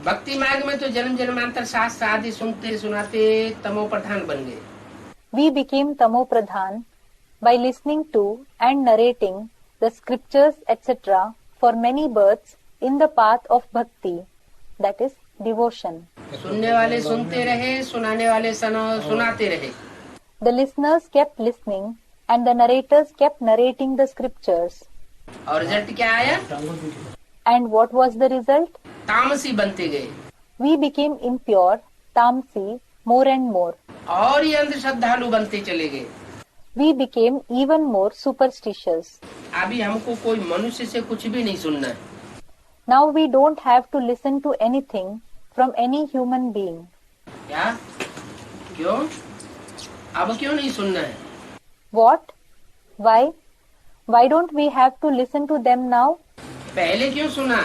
भक्ति मार्ग में तो जन्म जन्मांतर शास्त्र आदि सुनते सुनाते तमो प्रधान बन गए. We became tamo pradhan by listening to and narrating the scriptures etc. for many births in the path of bhakti, that is devotion. सुनने वाले सुनते रहे, सुनाने वाले सुनाते रहे. The listeners kept listening and the narrators kept narrating the scriptures. और result क्या आया? And what was the result? तामसी बनते गए. We became impure, tamsi, more and more. और ये अंधश्रद्धालु बनते चले गए. We became even more superstitious. अभी हमको कोई मनुष्य से कुछ भी नहीं सुनना है. Now we don't have to listen to anything from any human being. क्या? क्यों? अब क्यों नहीं सुनना है? What? Why? Why don't we have to listen to them now? पहले क्यों सुना?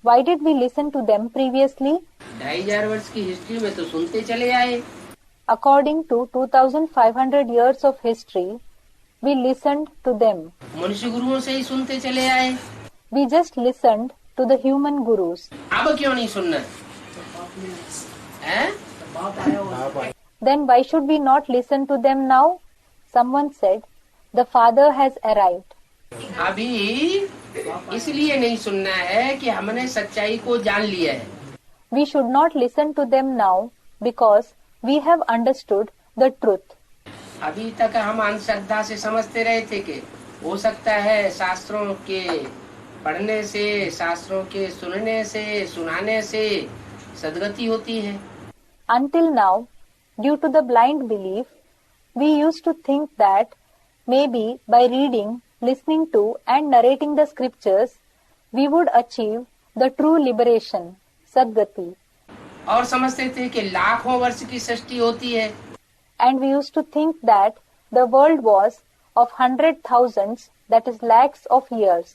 Why did we listen to them previously? 2500 वर्ष की हिस्ट्री में तो सुनते चले आए. According to 2500 years of history, we listened to them. मनुष्य गुरुओं से ही सुनते चले आए. We just listened to the human gurus. अब क्यों नहीं सुनना है? Then why should we not listen to them now? Someone said, the Father has arrived. अभी इसलिए नहीं सुनना है कि हमने सच्चाई को जान लिया है. We should not listen to them now because we have understood the truth. अभी तक हम अंधश्रद्धा से समझते रहे थे कि हो सकता है शास्त्रों के पढ़ने से, शास्त्रों के सुनने से, सुनाने से सद्गति होती है. Until now, due to the blind belief, we used to think that maybe by reading, listening to and narrating the scriptures, we would achieve the true liberation, Sadgati. और समझते थे कि लाखों वर्ष की सृष्टि होती है. And we used to think that the world was of 100,000s, that is lakhs of years.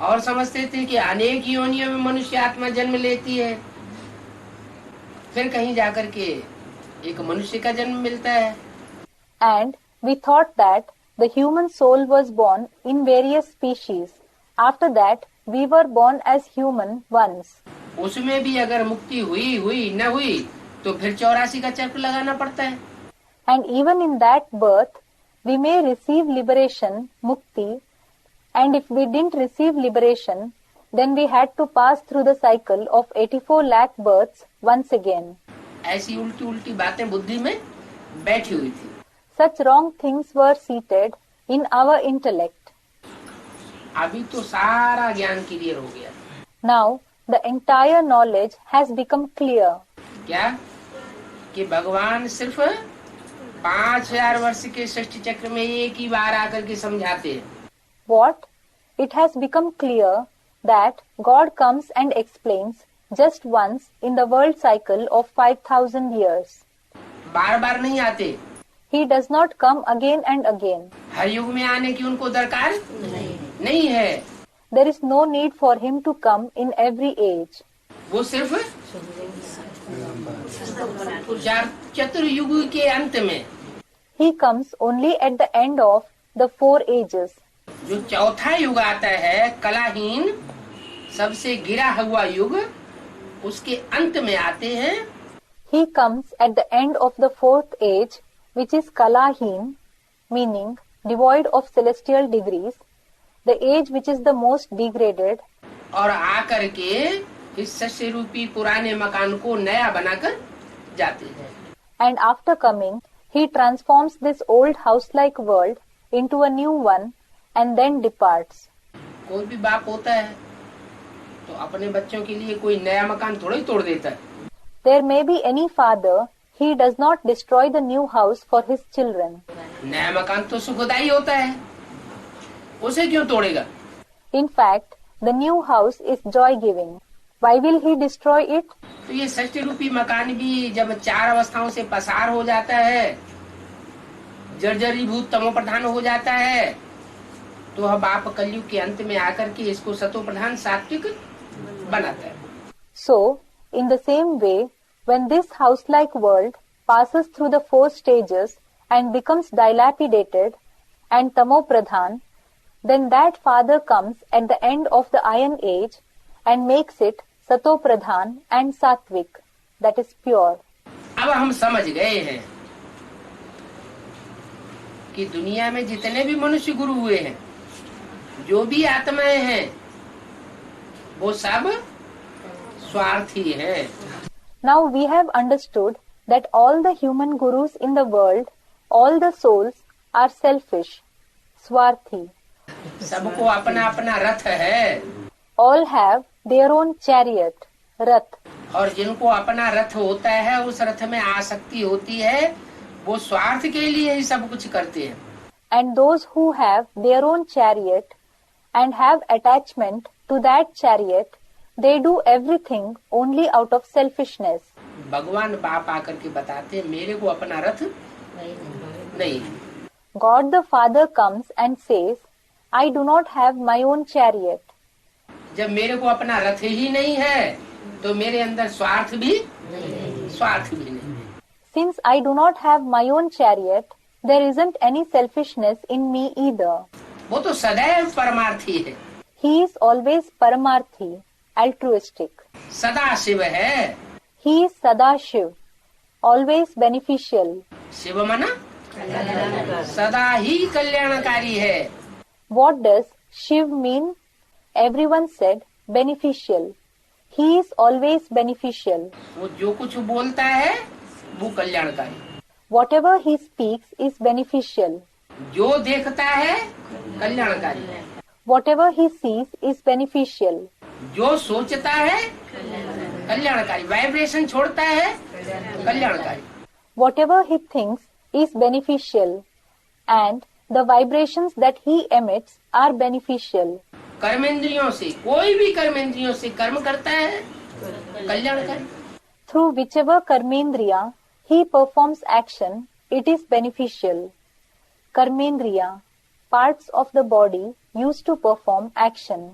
और समझते थे कि अनेक योनियों में मनुष्य आत्मा जन्म लेती है, फिर कहीं जाकर के एक मनुष्य का जन्म मिलता है. And we thought that the human soul was born in various species. After that, we were born as human once. उसमें भी अगर मुक्ति हुई न हुई तो फिर 84 का चक्र लगाना पड़ता है. And even in that birth, we may receive liberation, mukti, and if we didn't receive liberation, then we had to pass through the cycle of 84 lakh births once again. ऐसी उल्टी उल्टी बातें बुद्धि में बैठी हुई थी. Such wrong things were seated in our intellect. अभी तो सारा ज्ञान क्लियर हो गया. Now, the entire knowledge has become clear. क्या? कि भगवान सिर्फ 5000 वर्ष के सृष्टि चक्र में एक ही बार आकर के समझाते हैं. What? It has become clear that God comes and explains just once in the world cycle of 5,000 years. बार बार नहीं आते. He does not come again and again. हर युग में आने की उनको दरकार नहीं है. There is no need for him to come in every age. वो सिर्फ चतुर्युग के अंत में. He comes only at the end of the 4 ages. जो चौथा युग आता है, कलाहीन, सबसे गिरा हुआ युग, उसके अंत में आते हैं. He comes at the end of the 4th age, which is Kalahin, meaning devoid of celestial degrees, the age which is the most degraded. और आकर के इस शस्य रूपी पुराने मकान को नया बनाकर जाते हैं. And after coming, he transforms this old house-like world into a new one and then departs. कोई भी बाप होता है तो अपने बच्चों के लिए कोई नया मकान थोड़ा ही तोड़ देता है. There may be any father, he does not destroy the new house for his children. नया मकान तो सुखदायी होता है, उसे क्यों तोड़ेगा? In fact, the new house is joy-giving. Why will he destroy it? तो ये सृष्टि रूपी मकान भी जब 4 अवस्थाओं से पसार हो जाता है, जर्जरीभूत तमो प्रधान हो जाता है, तो वह बाप कलयुग के अंत में आकर के इसको सतो प्रधान सात्विक बनाता है. So, in the same way, when this house-like world passes through the 4 stages and becomes dilapidated and tamo pradhan, then that father comes at the end of the iron age and makes it sato pradhan and sattvic, that is pure. अब हम समझ गए हैं कि दुनिया में जितने भी मनुष्य गुरु हुए हैं, जो भी आत्माएं हैं, वो सब स्वार्थी हैं। Now we have understood that all the human gurus in the world, all the souls are selfish, swarthi. सबको अपना अपना रथ है, All have their own chariot, rath. और जिनको अपना रथ होता है, उस रथ में आसक्ति होती है, वो स्वार्थ के लिए ही सब कुछ करते हैं। And those who have their own chariot and have attachment to that chariot, they do everything only out of selfishness. भगवान बाप आकर के बताते हैं, मेरे को अपना रथ नहीं। God the Father comes and says, I do not have my own chariot. जब मेरे को अपना रथ ही नहीं है, तो मेरे अंदर स्वार्थ भी नहीं। Since I do not have my own chariot, there isn't any selfishness in me either. वो तो सदैव परमार्थी है, He is always paramarthi, altruistic. सदा शिव है। He is Sadashiv, always beneficial. Shiv मना सदा ही कल्याणकारी है। What does Shiv mean? Everyone said beneficial. He is always beneficial. वो जो कुछ बोलता है वो कल्याणकारी, Whatever he speaks is beneficial. जो देखता है कल्याणकारी, Whatever he sees is beneficial. जो सोचता है कल्याणकारी, वाइब्रेशन छोड़ता है कल्याणकारी। Whatever he thinks is beneficial, and the vibrations that he emits are beneficial. कर्मेंद्रियों से, कोई भी कर्मेंद्रियों से कर्म करता है कल्याणकारी। Through whichever karmendriya he performs action, it is beneficial. Karmendriya, parts of the body used to perform action.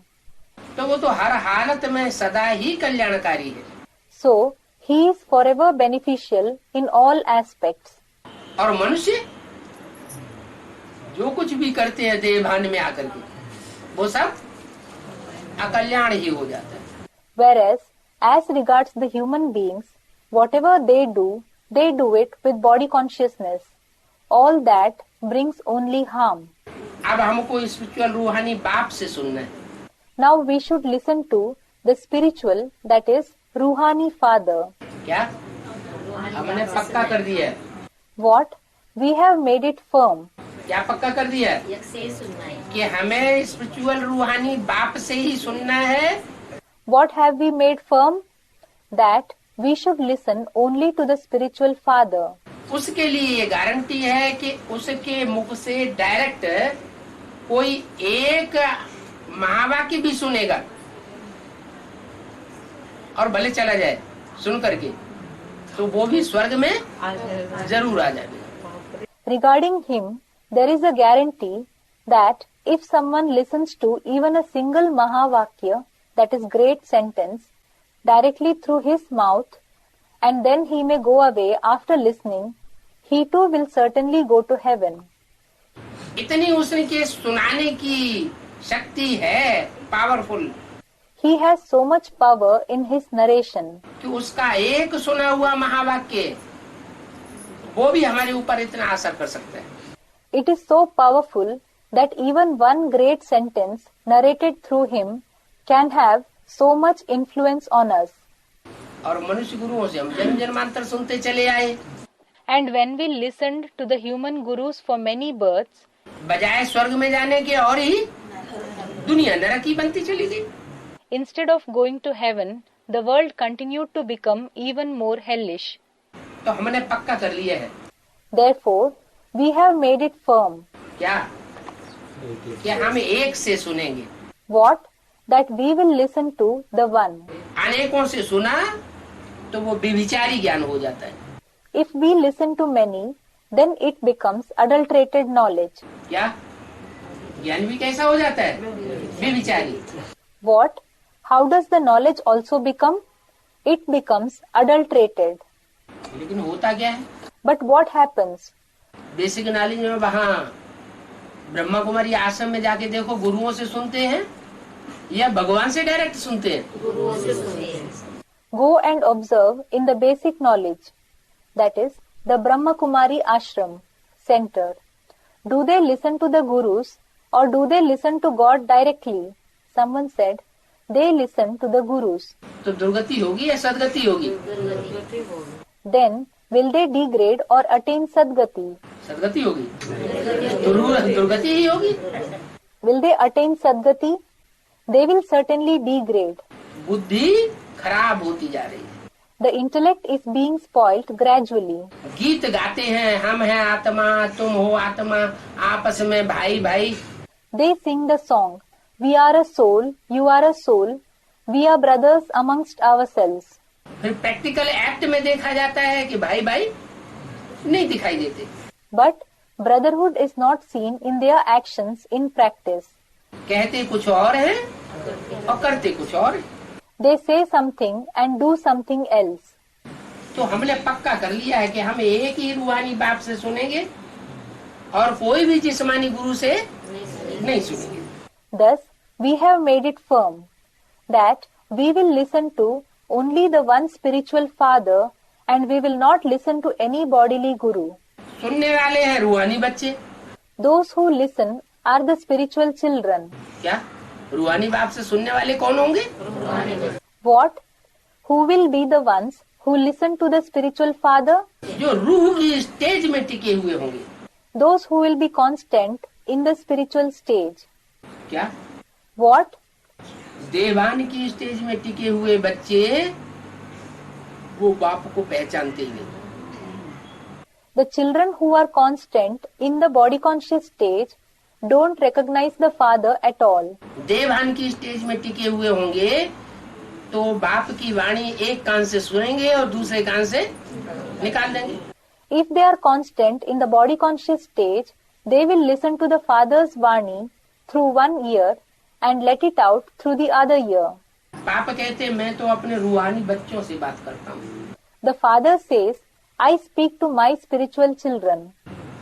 तो वो तो हर हालत में सदा ही कल्याणकारी है। So, he is forever beneficial in all aspects. और मनुष्य जो कुछ भी करते हैं देह भान में आकर के, वो सब अकल्याण ही हो जाता है। Whereas, as regards the human beings, whatever they do it with body consciousness. All that brings only harm. अब हमको स्पिरिचुअल रूहानी बाप से सुनना है। Now we should listen to the spiritual, that is, Ruhani Father. क्या हमने पक्का कर दिया है? What? We have made it firm. क्या पक्का कर दिया है? कि हमें स्पिरिचुअल रूहानी बाप से ही सुनना है। What have we made firm? That we should listen only to the spiritual Father. उसके लिए ये गारंटी है कि उसके मुख से डायरेक्ट कोई एक महावाक्य भी सुनेगा और भले चला जाए सुन करके, तो वो भी स्वर्ग में जरूर आ जाएगा। Regarding him, there is a guarantee that if someone listens to even a single Mahavakya, that is great sentence, directly through his mouth, and then he may go away after listening, he too will certainly go to heaven. इतनी उसके सुनाने की शक्ति है, powerful, He has so much power in his narration कि उसका एक सुना हुआ महावाक्य वो भी हमारे ऊपर इतना असर कर सकता है। It is so powerful that even one great sentence narrated through him can have so much influence on us. और मनुष्य गुरुओं से हम जन्म जन्मांतर सुनते चले आए। And when we listened to the human gurus for many births, बजाय स्वर्ग में जाने के और ही दुनिया नरक ही बनती चली गई। instead of going to heaven, the world continued to become even more hellish. तो हमने पक्का कर लिया है। Therefore, we have made it firm. क्या? कि हम एक से सुनेंगे। What? That we will listen to the one. अनेकों से सुना तो वो विविचारी ज्ञान हो जाता है। If we listen to many, then it becomes adulterated knowledge. क्या? ज्ञान भी कैसा हो जाता है? विविचारी। What? How does the knowledge also become? It becomes adulterated. लेकिन होता क्या है? But what happens? Basic knowledge में वहाँ ब्रह्मा कुमारी आश्रम में जाके देखो, गुरुओं से सुनते हैं या भगवान से डायरेक्ट सुनते हैं? go and observe in the basic knowledge, that is, the Brahma Kumari Ashram center. Do they listen to the gurus or do they listen to God directly? Someone said, they listen to the gurus. तो दुर्गति होगी या सदगति होगी? Then, will they degrade or attain Sadgati? सदगति होगी। तो दुर्गति ही होगी। Will they attain Sadgati? They will certainly degrade. बुद्धि खराब होती जा रही है। The intellect is being spoilt gradually. गीत गाते हैं, हम हैं आत्मा, तुम हो आत्मा, आपस में भाई भाई। They sing the song, we are a soul, you are a soul, we are brothers amongst ourselves. फिर प्रैक्टिकल एक्ट में देखा जाता है कि भाई भाई नहीं दिखाई देते। But brotherhood is not seen in their actions in practice. कहते कुछ और है और करते कुछ और है। They say something and do something else. तो हमने पक्का कर लिया है कि हम एक ही रूहानी बाप से सुनेंगे और कोई भी जिस्मानी गुरु से नहीं सुनेंगे। Thus, we have made it firm that we will listen to only the one spiritual father and we will not listen to any bodily guru. सुनने वाले हैं रूहानी बच्चे। Those who listen are the spiritual children. क्या रूहानी बाप से सुनने वाले कौन होंगे? What? Who will be the ones who listen to the spiritual father? जो रूह की स्टेज में टिके हुए होंगे। Those who will be constant in the spiritual stage. क्या? What? देवान की स्टेज में टिके हुए बच्चे वो बाप को पहचानते ही नहीं। The children who are constant in the body conscious stage don't recognize the father at all. देवान की स्टेज में टिके हुए होंगे तो बाप की वाणी एक कान से सुनेंगे और दूसरे कान से निकाल देंगे। If they are constant in the body conscious stage, they will listen to the father's vani through one ear and let it out through the other ear. बाप कहते मैं तो अपने रूहानी बच्चों से बात करता हूँ। The father says, I speak to my spiritual children.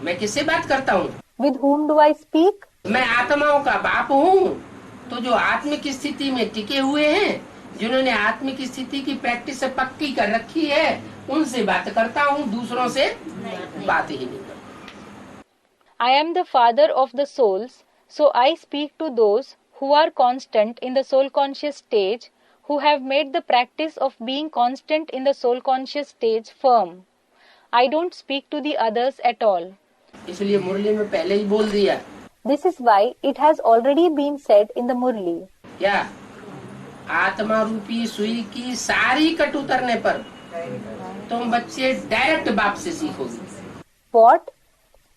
मैं किससे बात करता हूँ? With whom do I speak? मैं आत्माओं का बाप हूँ। तो जो आत्मिक स्थिति में टिके हुए हैं, जिन्होंने आत्मिक स्थिति की प्रैक्टिस पक्की कर रखी है, उनसे बात करता हूँ, दूसरों से बात ही नहीं करता। I am the father of the souls, so I speak to those who are constant in the soul conscious stage, who have made the practice of being constant in the soul conscious stage firm. I don't speak to the others at all. इसलिए मुरली में पहले ही बोल दिया। This is why it has already been said in the Murli. क्या? आत्मा रूपी सुई की सारी कट उतरने पर तुम बच्चे डायरेक्ट बाप से सीखोगे। What?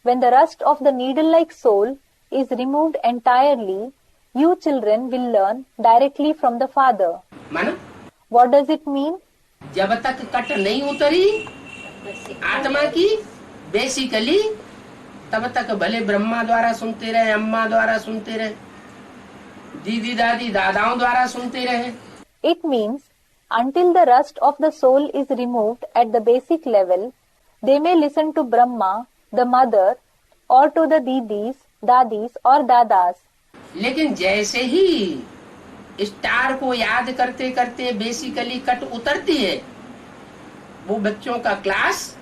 When the rust of the needle-like soul is removed entirely, you children will learn directly from the father. मानो? What does it mean? जब तक कट नहीं उतरी आत्मा की बेसिकली, तब तक भले ब्रह्मा द्वारा सुनते रहे, अम्मा द्वारा सुनते रहे, दीदी दादी दादाओं द्वारा सुनते रहे। It means until the rust of the soul is removed at the basic level, they may listen to Brahma, the mother, or to the didis, dadis or dadas. लेकिन जैसे ही स्टार को याद करते करते बेसिकली कट उतरती है, वो बच्चों का class.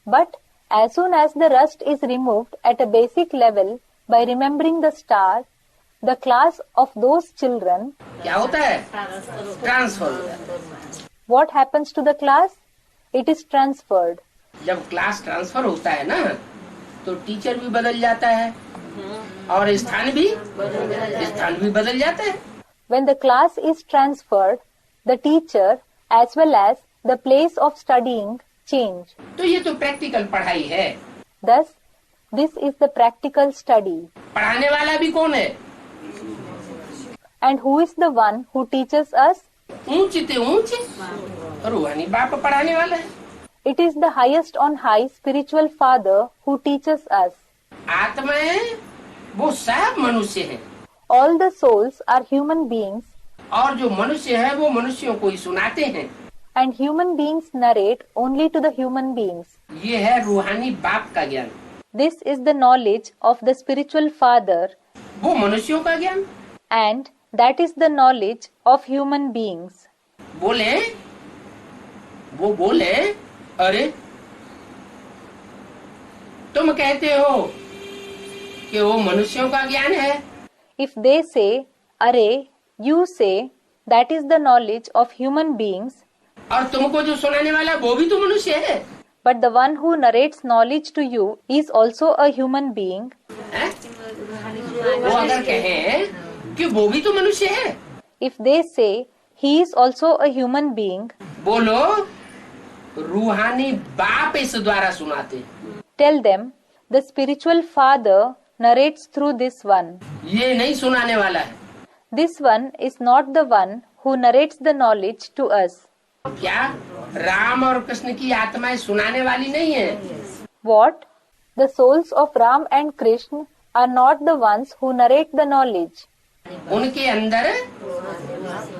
But as soon as the rust is removed at a basic level by remembering the star, the class of those children, क्या होता है? ट्रांसफर हो जाता है। what happens to the class? It is transferred. जब class transfer होता है ना, तो टीचर भी बदल जाता है और स्थान भी बदल जाता है। When the class is transferred, the teacher as well as the place of studying change. तो ये तो प्रैक्टिकल पढ़ाई है। Thus, this is the practical study. पढ़ाने वाला भी कौन है? And who is the one who teaches us? ऊंचे ते ऊंचे रूहानी बाप पढ़ाने वाला है। It is the highest on high spiritual father who teaches us. आत्माएं वो सब मनुष्य हैं All the souls are human beings, और जो मनुष्य है वो मनुष्यों को ही सुनाते हैं। and human beings narrate only to the human beings. ये है रूहानी बाप का ज्ञान। This is the knowledge of the spiritual father, वो मनुष्यों का ज्ञान। and that is the knowledge of human beings. बोले वो बोले, अरे तुम कहते हो कि वो मनुष्यों का ज्ञान है, If they say, Arey, you say that is the knowledge of human beings, और तुमको जो सुनाने वाला वो भी तो मनुष्य है, but the one who narrates knowledge to you is also a human being, हैं? वो अगर कहें कि वो भी तो मनुष्य है, if they say he is also a human being, बोलो रूहानी बाप इस द्वारा सुनाते, tell them the spiritual father narrates through this one. ये नहीं सुनाने वाला है। This one is not the one who narrates the knowledge to us. क्या राम और कृष्ण की आत्माएं सुनाने वाली नहीं है? What? The souls of Ram and Krishna are not the ones who narrate the knowledge. उनके अंदर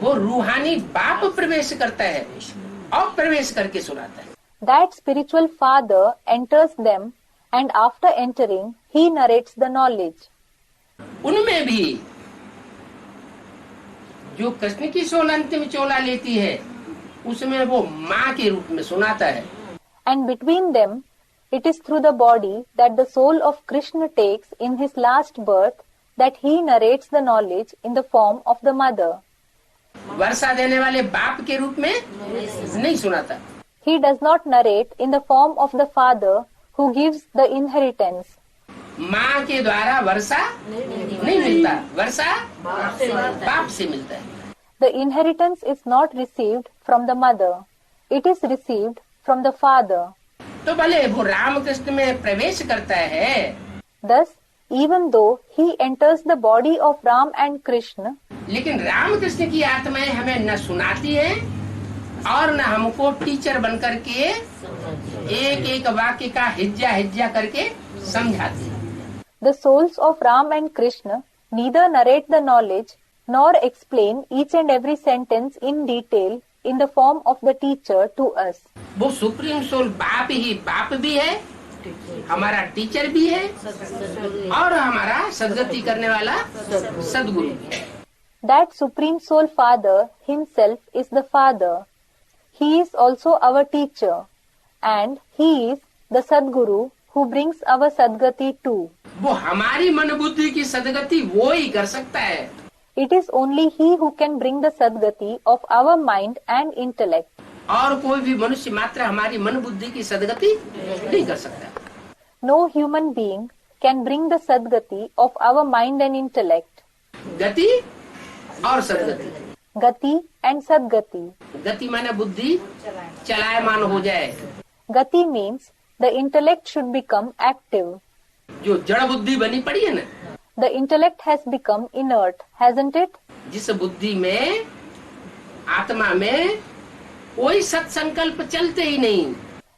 वो रूहानी बाप प्रवेश करता है और प्रवेश करके सुनाता है। That spiritual father enters them and after entering, he narrates the knowledge. उनमें भी जो कृष्ण की सोल अंतिम चोला लेती है, उसमें वो माँ के रूप में सुनाता है। And between them, it is through the body that the soul of Krishna takes in his last birth that he narrates the knowledge in the form of the mother. वर्षा देने वाले बाप के रूप में नहीं सुनाता। He does not narrate in the form of the father who gives the inheritance. माँ के द्वारा वर्षा नहीं मिलता, वर्षा बाप से मिलता है। The inheritance is not received from the mother. It is received from the father. तो भले वो रामकृष्ण में प्रवेश करता है, Thus, even though he enters the body of Ram and Krishna, लेकिन रामकृष्ण की आत्माएं हमें न सुनाती है और न हमको टीचर बन करके एक एक वाक्य का हिज्जा हिज्जा करके समझाती है। the souls of Ram and Krishna neither narrate the knowledge nor explain each and every sentence in detail in the form of the teacher to us. वो सुप्रीम सोल बाप ही बाप भी है, हमारा टीचर भी है और हमारा सदगति करने वाला सदगुरु भी है। That Supreme Soul Father himself is the Father. He is also our teacher and he is the Sadguru who brings our Sadgati too. वो हमारी मन बुद्धि की सदगति वो ही कर सकता है। It is only he who can bring the Sadgati of our mind and intellect. और कोई भी मनुष्य मात्र हमारी मन बुद्धि की सदगति नहीं कर सकता। No human being can bring the Sadgati of our mind and intellect. गति और सदगति। Gati and Sadgati. गति माने बुद्धि चलायमान हो जाए, Gati means the intellect should become active. जो जड़ बुद्धि बनी पड़ी है ना, The intellect has become inert, hasn't it? जिस बुद्धि में आत्मा में कोई सत्संकल्प चलते ही नहीं,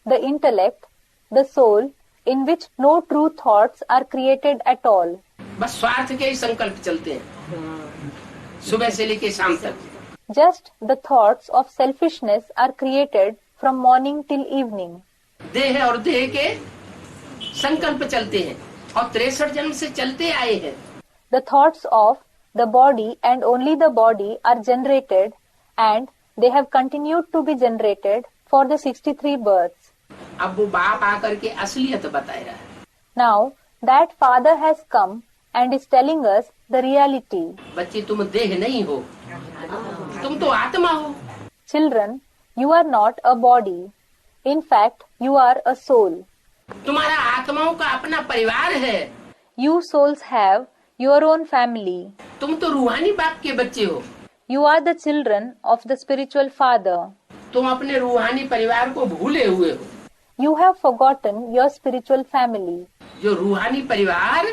The intellect, the soul, in which no true thoughts are created at all. बस स्वार्थ के ही संकल्प चलते हैं सुबह से लेके शाम तक। Just the thoughts of selfishness are created from morning till evening. देह और देह के संकल्प चलते हैं और 63 जन्म से चलते आए हैं। The thoughts of the body and only the body are generated and they have continued to be generated for the 63 births. अब वो बाप आकर के असलियत बताया है। Now that Father has come and is telling us the reality. बच्चे तुम देह नहीं हो, तुम तो आत्मा हो। Children, you are not a body. In fact, you are a soul. तुम्हारा आत्माओं का अपना परिवार है। You souls have your own family. तुम तो रूहानी बाप के बच्चे हो। You are the children of the spiritual father. तुम अपने रूहानी परिवार को भूले हुए हो। You have forgotten your spiritual family. जो रूहानी परिवार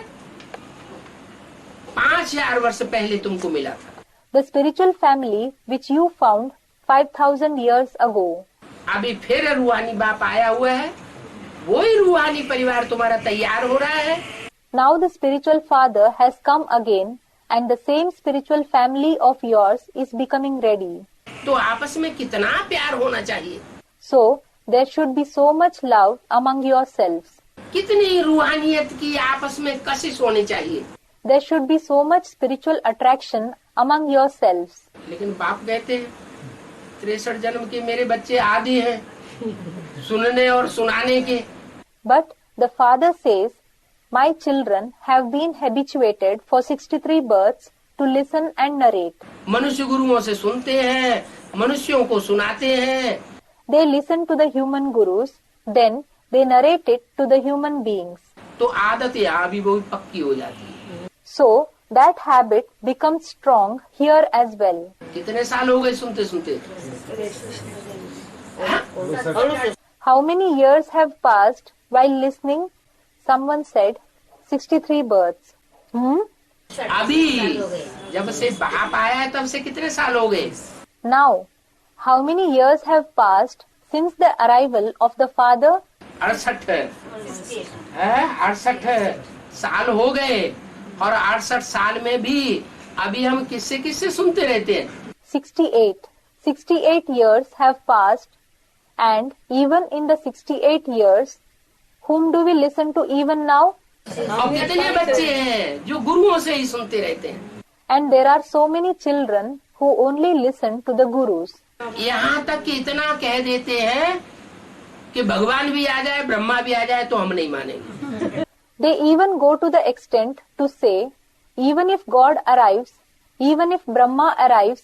5000 वर्ष पहले तुमको मिला था। The spiritual family which you found 5,000 years ago. अभी फिर रूहानी बाप आया हुआ है, वही रूहानी परिवार तुम्हारा तैयार हो रहा है। Now the spiritual father has come again and the same spiritual family of yours is becoming ready. तो आपस में कितना प्यार होना चाहिए, So there should be so much love among yourselves. कितनी रूहानियत की आपस में कशिश होनी चाहिए। There should be so much spiritual attraction among yourselves. लेकिन बाप कहते हैं 63 जन्म के मेरे बच्चे आदि हैं सुनने और सुनाने के। But the father says, my children have been habituated for 63 births to listen and narrate. मनुष्य गुरुओं से सुनते हैं, मनुष्यों को सुनाते हैं। They listen to the human gurus, then they narrate it to the human beings. तो आदत यहाँ भी बहुत पक्की हो जाती है। So that habit becomes strong here as well. कितने साल हो गए सुनते सुनते? How many years have passed while listening? Someone said 63 births. अभी जब से बाप आया है तब से कितने साल हो गए? Now, how many years have passed since the arrival of the father? 68 साल हो गए। और 68 साल में भी अभी हम किससे किससे सुनते रहते हैं? 68 years have passed, and even in the 68 years, whom do we listen to even now? और कितने बच्चे हैं जो गुरुओं से ही सुनते रहते हैं? And there are so many children who only listen to the gurus. यहाँ तक कि इतना कह देते हैं कि भगवान भी आ जाए, ब्रह्मा भी आ जाए तो हम नहीं मानेंगे। They even go to the extent to say, even if God arrives, even if Brahma arrives,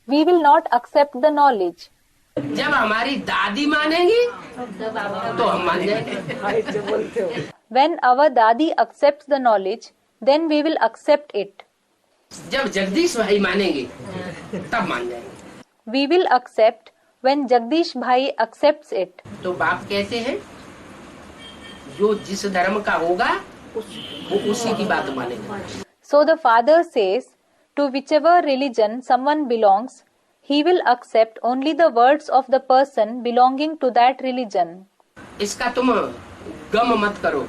we will not accept the knowledge. जब हमारी दादी मानेगी तो हम मान जाएंगे। When our Dadi accepts the knowledge, then we will accept it. जब जगदीश भाई मानेंगे तब मान जाएंगे। We will accept when Jagdish Bhai accepts it. तो बाप कहते हैं जो जिस धर्म का होगा वो उसी की बात मानेगा। So the father says, to whichever religion someone belongs, he will accept only the words of the person belonging to that religion. इसका तुम गम मत करो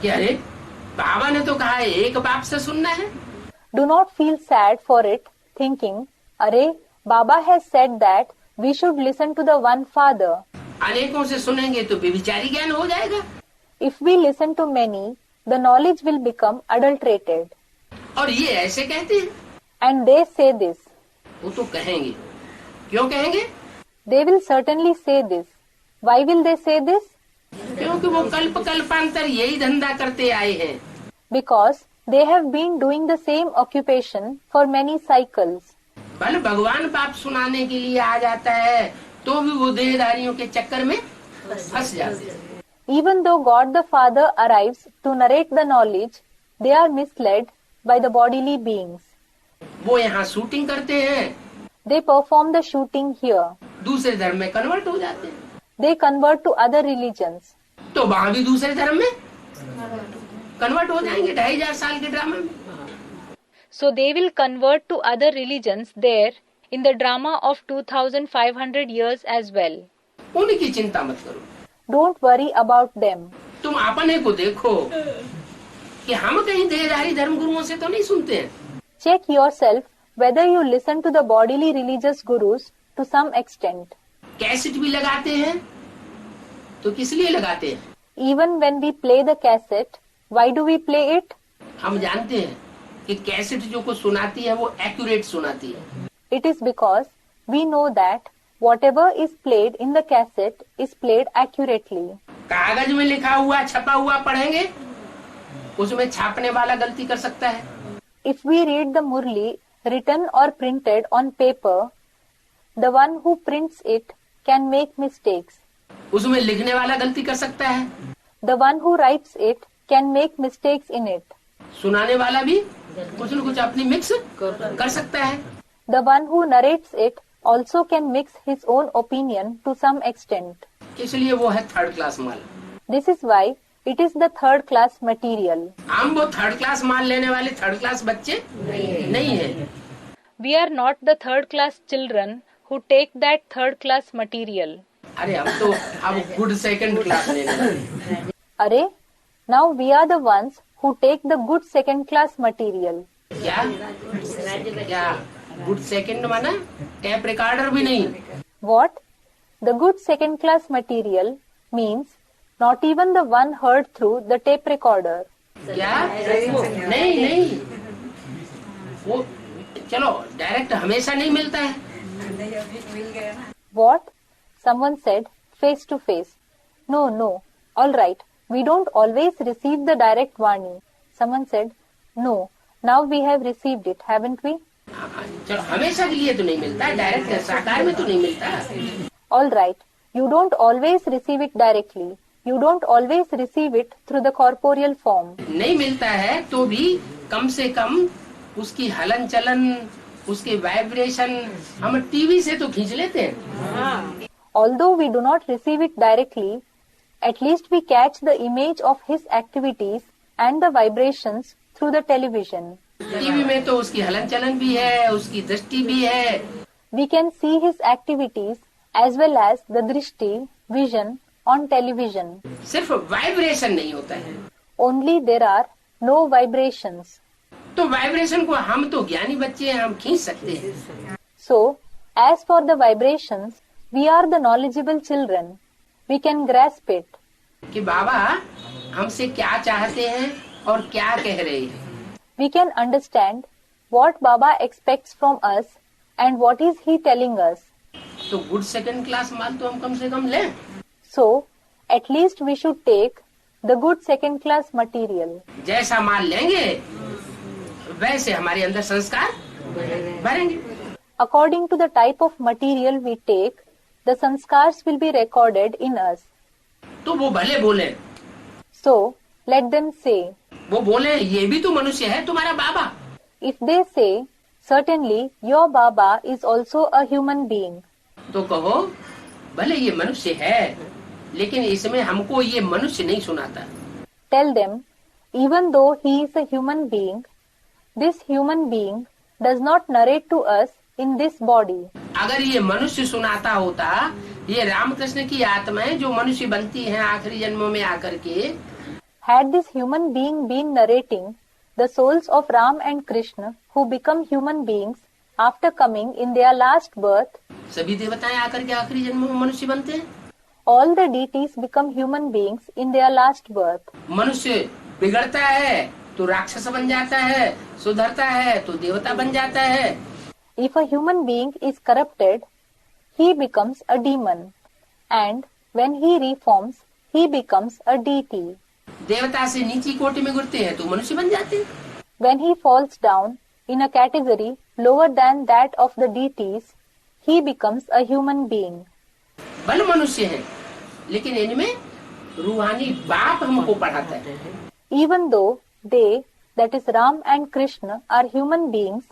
कि अरे बाबा ने तो कहा है एक बाप से सुनना है। Do not feel sad for it, thinking, Arey, Baba has said that we should listen to the one father. अनेकों से सुनेंगे तो व्यभिचारी ज्ञान हो जाएगा। If we listen to many, the knowledge will become adulterated. और ये ऐसे कहते हैं। And they say this. वो तो कहेंगे। क्यों कहेंगे? They will certainly say this. Why will they say this? क्योंकि वो कल्प कल्पांतर यही धंधा करते आए हैं। Because they have been doing the same occupation for many cycles. भले भगवान बाप सुनाने के लिए आ जाता है तो भी वो देहधारियों के चक्कर में फंस जाते हैं। Even though God the Father arrives to narrate the knowledge, they are misled by the bodily beings. वो यहाँ शूटिंग करते हैं, They perform the shooting here. दूसरे धर्म में कन्वर्ट हो जाते हैं, They convert to other religions. तो वहाँ भी दूसरे धर्म में कन्वर्ट हो जाएंगे 2500 साल के ड्रामा में। So they will convert to other religions there in the drama of 2500 years as well. उनकी चिंता मत करो, Don't worry about them. तुम अपने को देखो कि हम कहीं देहधारी धर्म गुरुओं से तो नहीं सुनते हैं। Check yourself whether you listen to the bodily religious gurus to some extent. Cassette भी लगाते हैं तो किस लिए लगाते हैं? Even when we play the cassette, why do we play it? हम जानते हैं कि कैसेट जो को सुनाती है वो एक्यूरेट सुनाती है। It is because we know that whatever is played in the cassette is played accurately. कागज में लिखा हुआ छपा हुआ पढ़ेंगे, उसमें छापने वाला गलती कर सकता है। If we read the Murli written or printed on paper, the one who prints it can make mistakes. उसमें लिखने वाला गलती कर सकता है। The one who writes it can make mistakes in it. सुनाने वाला भी कुछ न कुछ अपनी मिक्स कर सकता है। The one who narrates it also can mix his own opinion to some extent. इसलिए वो है third class mall. This is why it is the third class material. हम वो थर्ड क्लास माल लेने वाले थर्ड क्लास बच्चे नहीं है। We are not the third class children who take that third class material. अरे हम तो अब गुड सेकंड क्लास लेने वाले। Arey, now we are the ones who take the good second class material. क्या क्या गुड सेकंड माना tape recorder भी नहीं। What? The good second class material means not even the one heard through the tape recorder. क्या? नहीं नहीं, वो चलो डायरेक्ट हमेशा नहीं मिलता है, What? Someone said, face to face. No, no. All right. We don't always receive the direct warning. Someone said, no. Now we have received it, haven't we? चलो हमेशा के लिए तो नहीं मिलता, डायरेक्ट साकार में तो नहीं मिलता. All right. You don't always receive it directly. You don't always receive it through the corporeal form. नहीं मिलता है तो भी कम से कम उसकी हलन चलन, उसके वाइब्रेशन हम टीवी से तो खींच लेते हैं. Although we do not receive it directly, at least we catch the image of his activities and the vibrations through the television. TV में तो उसकी हलन चलन भी है, उसकी दृष्टि भी है. We can see his activities as well as the drishti, vision on television. सिर्फ वाइब्रेशन नहीं होता है. Only there are no vibrations. तो वाइब्रेशन को हम तो ज्ञानी बच्चे हैं, हम खींच सकते हैं. So, as for the vibrations, we are the knowledgeable children. We can grasp it. कि बाबा हमसे क्या चाहते हैं और क्या कह रहे हैं. We can understand what Baba expects from us and what is he telling us. तो गुड सेकंड क्लास माल तो हम कम से कम लें. So, at least we should take the good second class material. जैसा माल लेंगे वैसे हमारे अंदर संस्कार भरेंगे. According to the type of material we take, the sanskars will be recorded in us. तो वो भले बोले, So, let them say. वो बोले ये भी तो मनुष्य है तुम्हारा बाबा. If they say, certainly your Baba is also a human being. तो कहो भले ये मनुष्य है लेकिन इसमें हमको ये मनुष्य नहीं सुनाता. Tell them, even though he is a human being, this human being does not narrate to us in this body. अगर ये मनुष्य सुनाता होता, ये रामकृष्ण की आत्माएं जो मनुष्य बनती हैं आखिरी जन्मों में आकर के, Had this human being been narrating the souls of Ram and Krishna who become human beings after coming in their last birth, सभी देवताएं आकर के आखिरी जन्मों में मनुष्य बनते हैं. all the deities become human beings in their last birth. मनुष्य बिगड़ता है तो राक्षस बन जाता है, सुधरता है तो देवता बन जाता है. If a human being is corrupted, he becomes a demon, and when he reforms, he becomes a deity. देवता से नीची कोटि में गिरते हैं तो मनुष्य बन जाते हैं. When he falls down in a category lower than that of the deities, he becomes a human being. बल मनुष्य है लेकिन इनमें रूहानी बाप हमको पढ़ाता है. Even though they, that is Ram and Krishna, are human beings,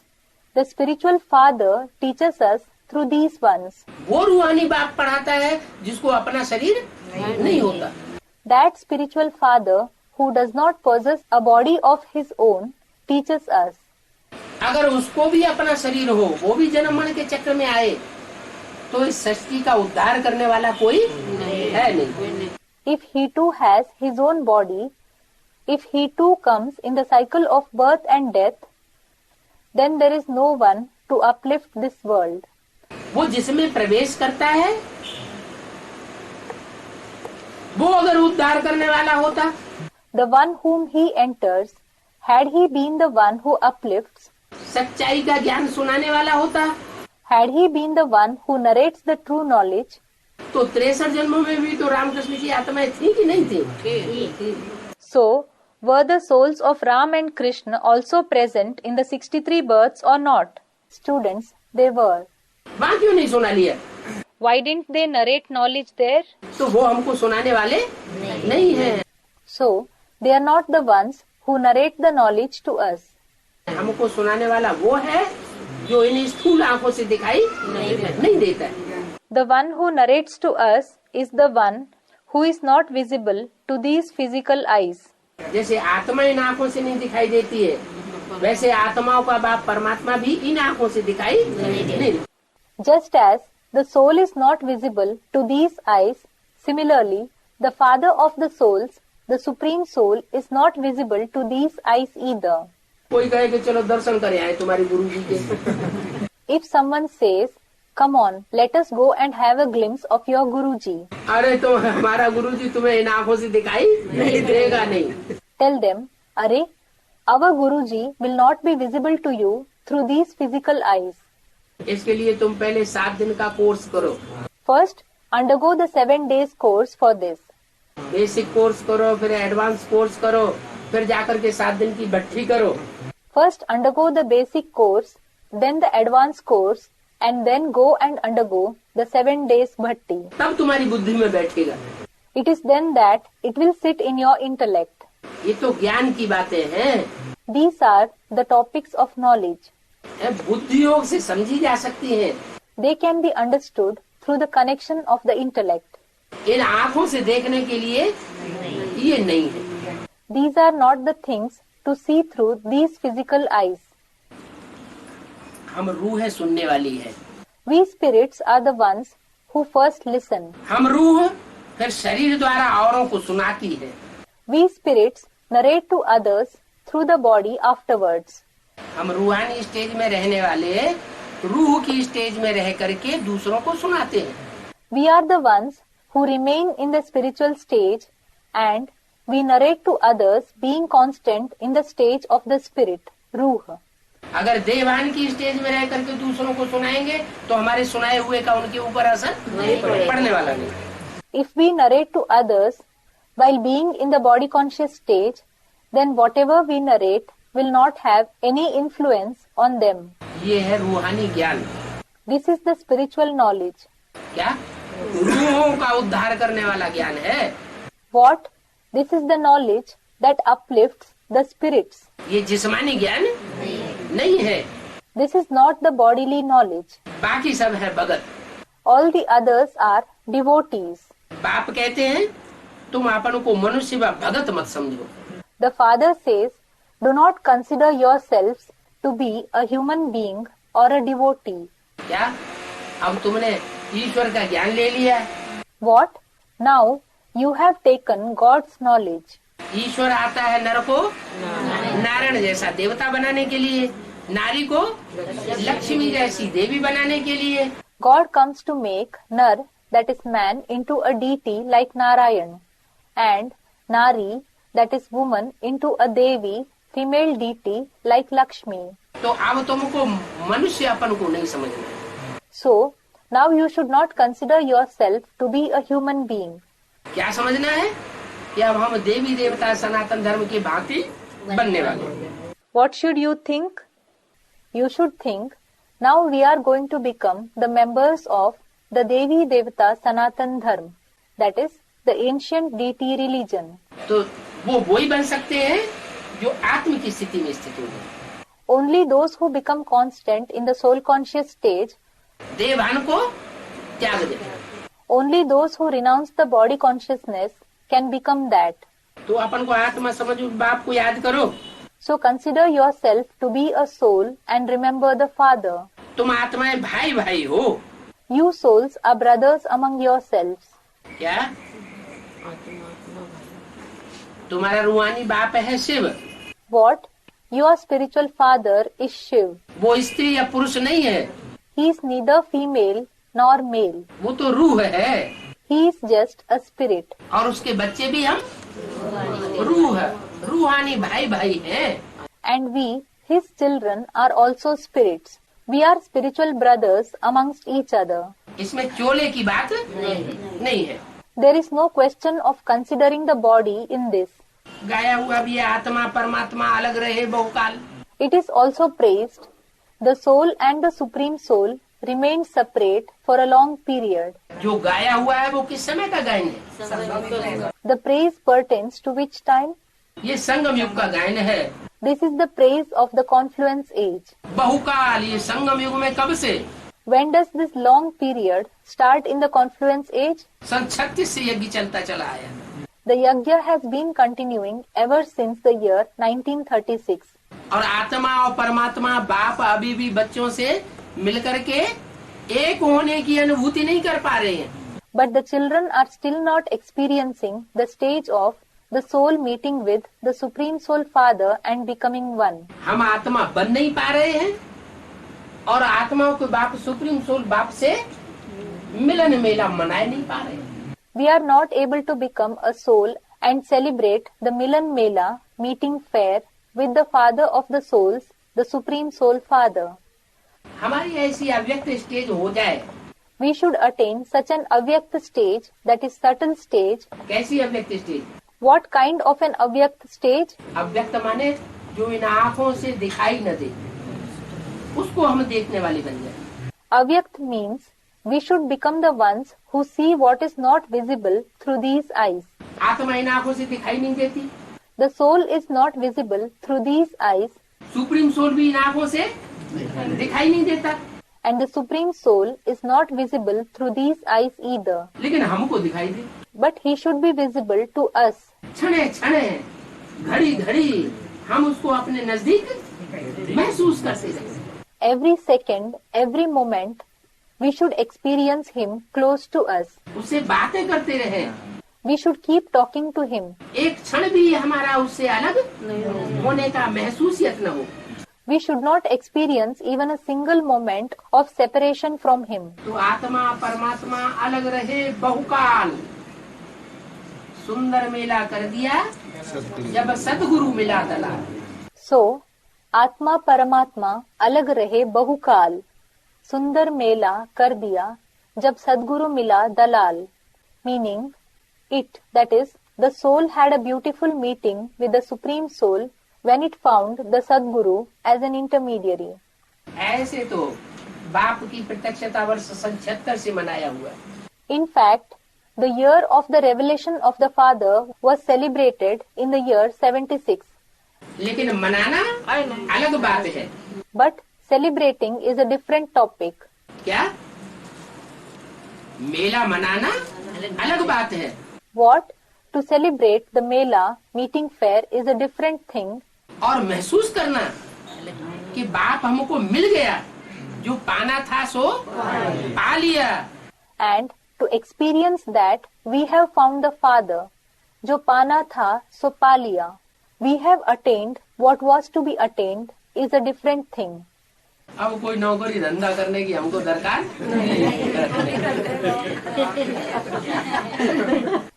the spiritual father teaches us through these ones. वो रूहानी बाप पढ़ाता है जिसको अपना शरीर नहीं होता. That spiritual father who does not possess a body of his own teaches us. अगर उसको भी अपना शरीर हो, वो भी जन्म मरण के चक्र में आए, तो इस सृष्टि का उद्धार करने वाला कोई है नहीं. If he too has his own body, if he too comes in the cycle of birth and death, then there is no one to uplift this world. वो जिसमें प्रवेश करता है वो अगर उद्धार करने वाला होता, The one whom he enters, had he been the one who uplifts, सच्चाई का ज्ञान सुनाने वाला होता, had he been the one who narrates the true knowledge, तो 63 जन्मों में भी तो रामकृष्ण की आत्माएं थी कि नहीं थी. so were the souls of Ram and Krishna also present in the 63 births or not? Students, they were. वहाँ क्यों नहीं सुना लिया? Why didn't they narrate knowledge there? तो वो हमको सुनाने वाले नहीं है. So, they are not the ones who narrate the knowledge to us. हमको सुनाने वाला वो है जो इन स्थूल आंखों से दिखाई नहीं देता है. The one who narrates to us is the one who is not visible to these physical eyes. जैसे आत्मा इन आंखों से नहीं दिखाई देती है, वैसे आत्माओं का बाप परमात्मा भी इन आंखों से दिखाई नहीं. Just as the soul is not visible to these eyes, similarly, the Father of the souls, the Supreme Soul, is not visible to these eyes either. कोई कहे कि चलो दर्शन करें आए तुम्हारे गुरु जी के. If someone says, come on, let us go and have a glimpse of your Guruji, अरे तो हमारा गुरु जी तुम्हें इन आंखों से दिखाई नहीं देगा नहीं. tell them, Arey, our Guruji will not be visible to you through these physical eyes. इसके लिए तुम पहले 7 दिन का कोर्स करो। First, undergo the 7 days course for this. Basic course करो, फिर एडवांस कोर्स करो, फिर जाकर के 7 दिन की भट्ठी करो। First, undergo the basic course, then the advanced course, and then go and undergo the 7 days bhatti. तब तुम्हारी बुद्धि में बैठेगा। It is then that it will sit in your intellect. ये तो ज्ञान की बातें हैं। These are the topics of knowledge. बुद्धि योग से समझी जा सकती हैं। They can be understood through the connection of the intellect. इन आँखों से देखने के लिए ये नहीं है। These are not the things to see through these physical eyes. हम रूह सुनने वाली है। We spirits are the ones who first listen. हम रूह फिर शरीर द्वारा औरों को सुनाती है। We spirits narrate to others through the body afterwards. हम रूहानी स्टेज में रहने वाले रूह की स्टेज में रह करके दूसरों को सुनाते हैं। We are the ones who remain in the spiritual stage and we narrate to others being constant in the stage of the spirit, Ruh. अगर देवान की स्टेज में रह करके दूसरों को सुनाएंगे तो हमारे सुनाए हुए का उनके ऊपर असर पड़ने वाला नहीं। If we narrate to others while being in the body conscious stage, then whatever we narrate will not have any influence on them. ये है रूहानी ज्ञान। This is the spiritual knowledge. क्या रूहों का उद्धार करने वाला ज्ञान है। What? This is the knowledge that uplifts the spirits. ये जिस्मानी ज्ञान नहीं है। This is not the bodily knowledge. बाकी सब है भगत। All the others are devotees. बाप कहते हैं तुम अपन को मनुष्य व भगत मत समझो। The father says, do not consider yourselves to be a human being or a devotee. क्या अब तुमने ईश्वर का ज्ञान ले लिया? What? Now you have taken God's knowledge. ईश्वर आता है नर को नारायण जैसा देवता बनाने के लिए, नारी को लक्ष्मी जैसी देवी बनाने के लिए। God comes to make Nar, that is man, into a deity like Narayan, and Nari, that is woman, into a Devi, female deity like Lakshmi. तो अब तुमको मनुष्य अपन को नहीं समझना। So now you should not consider yourself to be a human being. क्या समझना है कि अब हम देवी देवता सनातन धर्म की भांति बनने वाले हैं। What should you think? You should think, now we are going to become the members of the Devi Devata Sanatan Dharma, that is the ancient deity religion. तो वो वही बन सकते हैं जो आत्म की स्थिति में स्थित होंगे। Only those who become constant in the soul conscious stage, देवान को त्याग दे। only those who renounce the body consciousness can become that. तो अपन को आत्मा समझो, बाप को याद करो। So consider yourself to be a soul and remember the Father. तुम आत्माएं भाई भाई हो। You souls are brothers among yourselves. क्या तुम्हारा रूहानी बाप है Shiv. What? Your spiritual father is Shiv. वो स्त्री या पुरुष नहीं है, He is neither female nor male. वो तो रूह है। He is just a spirit. और उसके बच्चे भी हम रूह रूहानी भाई भाई हैं। And we, his children, are also spirits. We are spiritual brothers amongst each other. इसमें चोले की बात नहीं है। There is no question of considering the body in this. गाया हुआ भी है, आत्मा परमात्मा अलग रहे बहुकाल। It is also praised, the soul and the supreme soul remained separate for a long period. जो गाया हुआ है वो किस समय का गायन है? The praise pertains to which time? ये संगम युग का गायन है। This is the praise of the confluence age. बहुकाल ये संगम युग में कब से? When does this long period start in the confluence age? सन 36 से यज्ञ चलता चला आया। The yajna has been continuing ever since the year 1936. और आत्मा और परमात्मा बाप अभी भी बच्चों से मिलकर के एक होने की अनुभूति नहीं कर पा रहे हैं। But the children are still not experiencing the stage of the soul meeting with the Supreme Soul Father and becoming one. हम आत्मा बन नहीं पा रहे हैं और आत्माओं के बाप सुप्रीम सोल बाप से मिलन मेला मनाए नहीं पा रहे हैं। We are not able to become a soul and celebrate the Milan Mela meeting fair with the Father of the souls, the Supreme Soul Father. हमारी ऐसी अव्यक्त स्टेज हो जाए। We should attain such an avyakt stage, that is subtle stage. कैसी अव्यक्त stage? What kind of an avyakt stage? अव्यक्त माने जो इन आँखों से दिखाई न दे, उसको हम देखने वाले बन जाए। Avyakt means we should become the ones who see what is not visible through these eyes. आत्मा इन आँखों से दिखाई नहीं देती। The soul is not visible through these eyes, supreme soul भी इन आँखों से दिखाई नहीं देता, and the Supreme Soul is not visible through these eyes either. लेकिन हमको दिखाई दे। But he should be visible to us. क्षणे क्षणे, घड़ी घड़ी हम उसको अपने नजदीक महसूस करते रहे। Every second, every moment, we should experience him close to us. उससे बातें करते रहे। We should keep talking to him. एक क्षण भी हमारा उससे अलग होने का महसूसियत न हो। We should not experience even a single moment of separation from him. तो आत्मा परमात्मा अलग रहे बहुकाल। सुंदर मेला कर दिया जब सदगुरु मिला दलाल। So, आत्मा परमात्मा अलग रहे बहुकाल, सुंदर मेला कर दिया जब सदगुरु मिला दलाल. Meaning, it, that is, the soul had a beautiful meeting with the Supreme Soul when it found the Sadguru as an intermediary. ऐसे तो बाप की प्रत्यक्षता वर्ष 76 से मनाया हुआ है। In fact, the year of the revelation of the Father was celebrated in the year 76. लेकिन मनाना अलग बात है। But celebrating is a different topic. क्या? मेला मनाना अलग बात है। What? To celebrate the Mela meeting fair is a different thing. और महसूस करना कि बाप हमको मिल गया, जो पाना था सो पा लिया। And to experience that we have found the Father, जो पाना था सो पा लिया. We have attained what was to be attained is a different thing. अब कोई नौकरी धंधा करने की हमको दरकार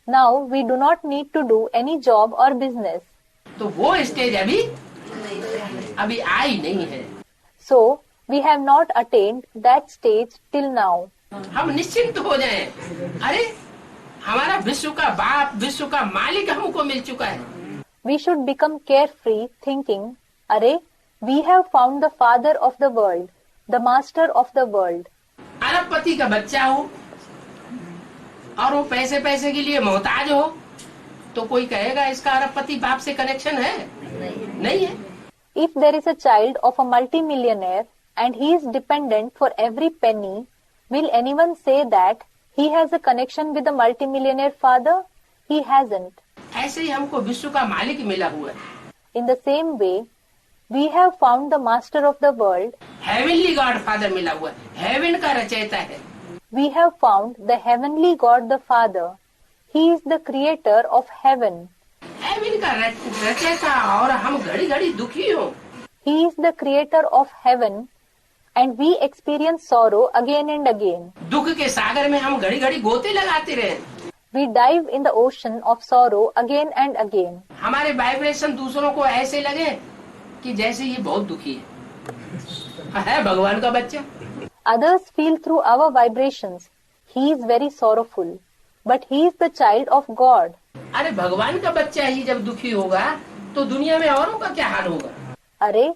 Now we do not need to do any job or business. तो वो स्टेज अभी आई नहीं है। So we have not attained that stage till now. हम निश्चिंत हो जाएं। अरे हमारा विश्व का बाप, विश्व का मालिक हमको मिल चुका है। We should become carefree thinking, अरे we have found the Father of the world, the Master of the world. अरबपति का बच्चा हो और वो पैसे पैसे के लिए मोहताज हो, तो कोई कहेगा इसका अरबपति बाप से कनेक्शन है? नहीं है। If there is a child of a multimillionaire and he is dependent for every penny, will anyone say that he has a connection with the multimillionaire father? He hasn't. ऐसे ही हमको विश्व का मालिक मिला हुआ है। In the same way, we have found the Master of the world. Heavenly God father मिला हुआ है, हेवन का रचयिता है। We have found the heavenly God the Father. He is the creator of heaven. Heaven का रचयिता, और हम घड़ी घड़ी दुखी हो। He is the creator of heaven and we experience sorrow again and again. दुख के सागर में हम घड़ी घड़ी गोते लगाते रहे। We dive in the ocean of sorrow again and again. हमारे वाइब्रेशन दूसरों को ऐसे लगे कि जैसे ये बहुत दुखी है भगवान का बच्चा। Others feel through our vibrations. He is very sorrowful, but he is the child of God. अरे भगवान का बच्चा ही जब दुखी होगा तो दुनिया में औरों का क्या हाल होगा? Arey,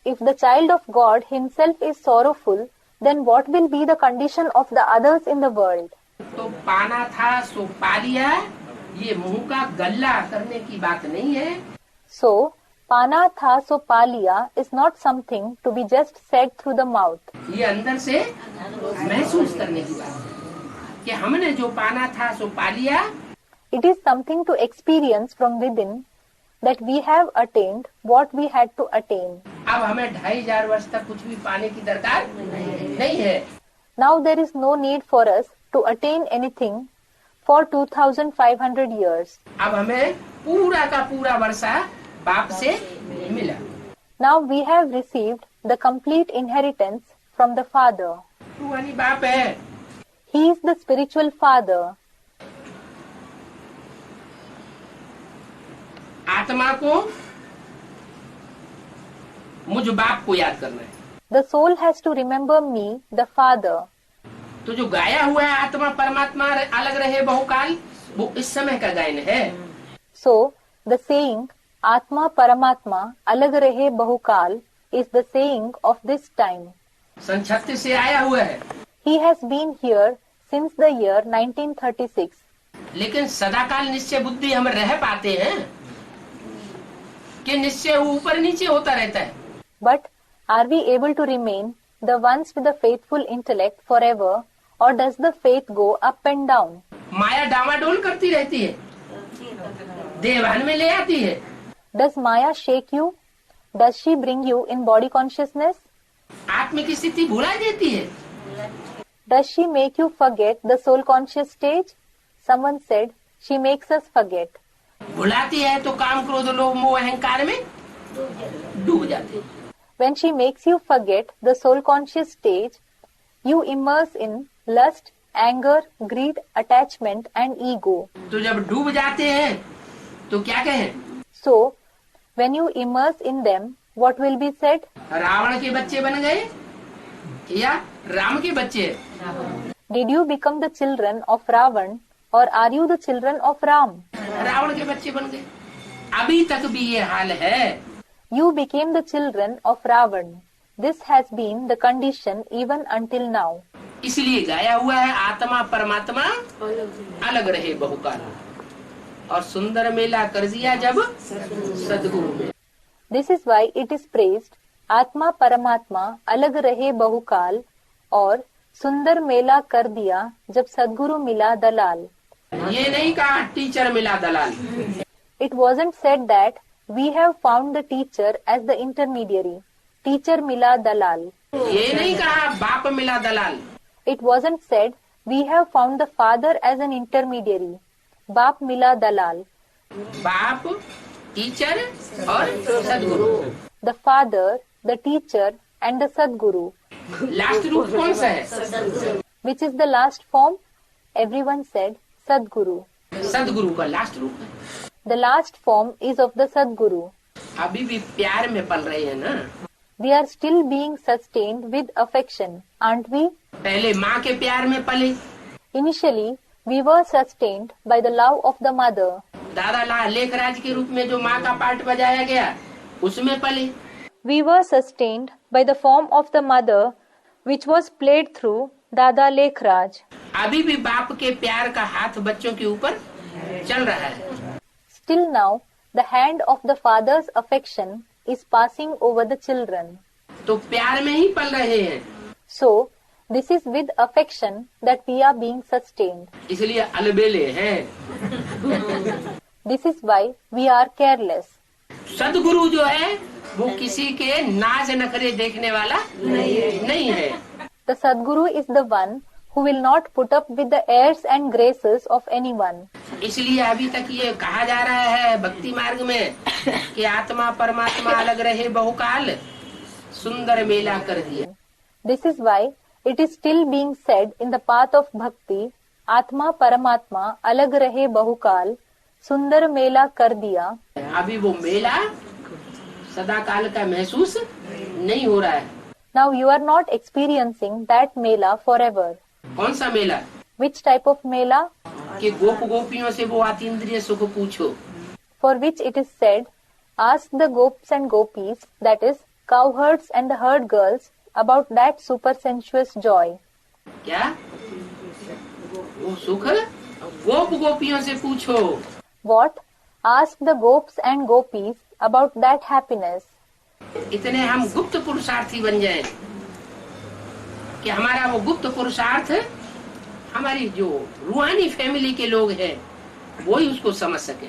if the child of God himself is sorrowful, then what will be the condition of the others in the world? तो पाना था सो पा लिया, ये मुंह का गल्ला करने की बात नहीं है। So, पाना था सो पा लिया is not something to be just said through the mouth. ये अंदर से महसूस करने की बात है कि हमने जो पाना था सो पा लिया। It is something to experience from within that we have attained what we had to attain. अब हमें 2500 वर्ष तक कुछ भी पाने की दरकार नहीं है। Now there is no need for us to attain anything for 2500 years. अब हमें पूरा का पूरा वर्षा बाप से मिला। Now we have received the complete inheritance from the Father. रूहानी बाप है। He is the spiritual Father. आत्मा को मुझ बाप को याद करना है। The soul has to remember me, the Father. तो जो गाया हुआ है आत्मा परमात्मा अलग रहे बहुकाल, वो इस समय का गायन है। So, the saying Atma Paramatma alag rahe bahukal is the saying of this time. सन 36 से आया हुआ है, He has been here since the year 1936. लेकिन सदाकाल निश्चय बुद्धि हम रह पाते हैं कि निश्चय ऊपर नीचे होता रहता है। But are we able to remain the ones with the faithful intellect forever, or does the faith go up and down? माया डामाडोल करती रहती है, देहभान में ले आती है। Does Maya shake you? Does she bring you in body consciousness? आत्म की स्थिति भुला देती है। Does she make you forget the soul conscious stage? Someone said she makes us forget. भुलाती है तो काम क्रोध लोभ मोह अहंकार में डूब जाते हैं। When she makes you forget the soul conscious stage, you immerse in lust, anger, greed, attachment and ego. तो जब डूब जाते हैं तो क्या कहें? So, when you immerse in them, what will be said? Ravan के बच्चे बन गए या राम के बच्चे? Did you become the children of Ravan, or are you the children of Ram? Ravan के बच्चे बन गए। अभी तक भी ये हाल है। You became the children of Ravan. This has been the condition even until now. इसलिए गाया हुआ है आत्मा परमात्मा अलग रहे बहुकाल, और सुंदर मेला कर दिया जब सदगुरु में। This is why it is praised, आत्मा परमात्मा अलग रहे बहुकाल, और सुंदर मेला कर दिया जब सदगुरु मिला दलाल. ये नहीं कहा टीचर मिला दलाल, It wasn't said that we have found the teacher as the intermediary. Teacher मिला दलाल. ये नहीं कहा बाप मिला दलाल, It wasn't said we have found the father as an intermediary. बाप मिला दलाल. बाप टीचर और सदगुरु। The father, the teacher and the Sadguru. Last रूप कौन सा है? Which is the last form? Everyone said Sadguru. सदगुरु का लास्ट रूप है। The last form is of the Sadguru. अभी भी प्यार में पल रहे हैं ना। We are still being sustained with affection, aren't we? पहले माँ के प्यार में पले, Initially, we were sustained by the love of the mother. दादा ला लेखराज के रूप में जो माँ का पार्ट बजाया गया उसमें पले। We were sustained by the form of the mother, which was played through Dada Lekhraj. अभी भी बाप के प्यार का हाथ बच्चों के ऊपर चल रहा है। Still now, the hand of the father's affection is passing over the children. तो प्यार में ही पल रहे हैं, So, this is with affection that we are being sustained. इसलिए अलबेले हैं। This is why we are careless. सदगुरु जो है वो किसी के नाज नखरे देखने वाला नहीं है। The Sadguru is the one who will not put up with the airs and graces of anyone. इसलिए अभी तक ये कहा जा रहा है भक्ति मार्ग में कि आत्मा परमात्मा अलग रहे बहुकाल, सुंदर मेला कर दिया। This is why it is still being said in the path of bhakti, Atma Paramatma alag rahe bahukal, sundar mela kar diya. अभी वो मेला सदा काल का महसूस नहीं हो रहा है। Now you are not experiencing that mela forever. कौन सा मेला? Which type of mela? कि गोप गोपियों से वो अतीन्द्रिय सुख पूछो। For which it is said, ask the gops and gopis, that is, cowherds and the herd girls, about that super sensuous joy. क्या? वो सुख गोप गोपियों से पूछो। What? Ask the gops and gopis about that happiness. इतने हम गुप्त पुरुषार्थी बन जाएं कि हमारा वो गुप्त पुरुषार्थ हमारी जो रूहानी फैमिली के लोग हैं वो ही उसको समझ सके।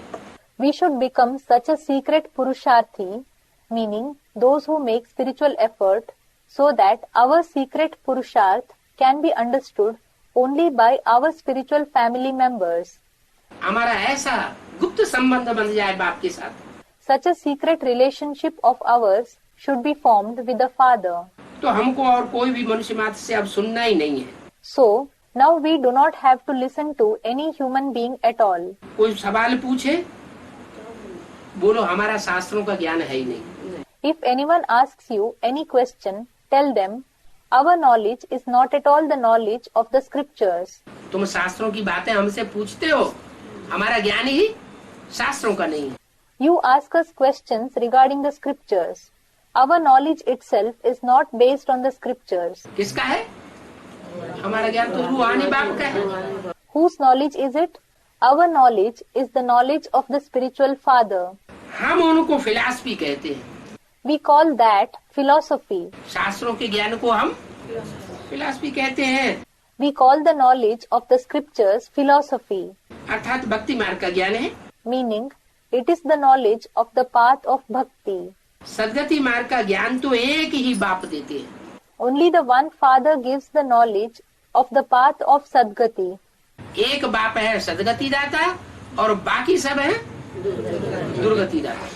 We should become such a secret purusharthi, meaning those who make spiritual effort, so that our secret purusharth can be understood only by our spiritual family members. हमारा ऐसा गुप्त संबंध बन जाए बाप के साथ। Such a secret relationship of ours should be formed with the Father. तो हमको और कोई भी मनुष्य मात्र से अब सुनना ही नहीं है। So, now we do not have to listen to any human being at all. कोई सवाल पूछे, बोलो हमारा शास्त्रों का ज्ञान है ही नहीं। If anyone asks you any question, tell them, our knowledge is not at all the knowledge of the scriptures. तुम शास्त्रों की बातें हमसे पूछते हो, हमारा ज्ञान ही शास्त्रों का नहीं है। You ask us questions regarding the scriptures. Our knowledge itself is not based on the scriptures. किसका है? हमारा ज्ञान तो रूहानी बाप का है। Whose knowledge is it? Our knowledge is the knowledge of the spiritual father. हम उनको फिलॉसफी कहते हैं। We call that philosophy. शास्त्रों के ज्ञान को हम फिलॉसफी कहते हैं। We call the knowledge of the scriptures philosophy, अर्थात भक्ति मार्ग का ज्ञान है। meaning it is the knowledge of the path of bhakti. सदगति मार्ग का ज्ञान तो एक ही बाप देते हैं। Only the one father gives the knowledge of the path of Sadgati. एक बाप है सदगति दाता और बाकी सब है दुर्गति दाता।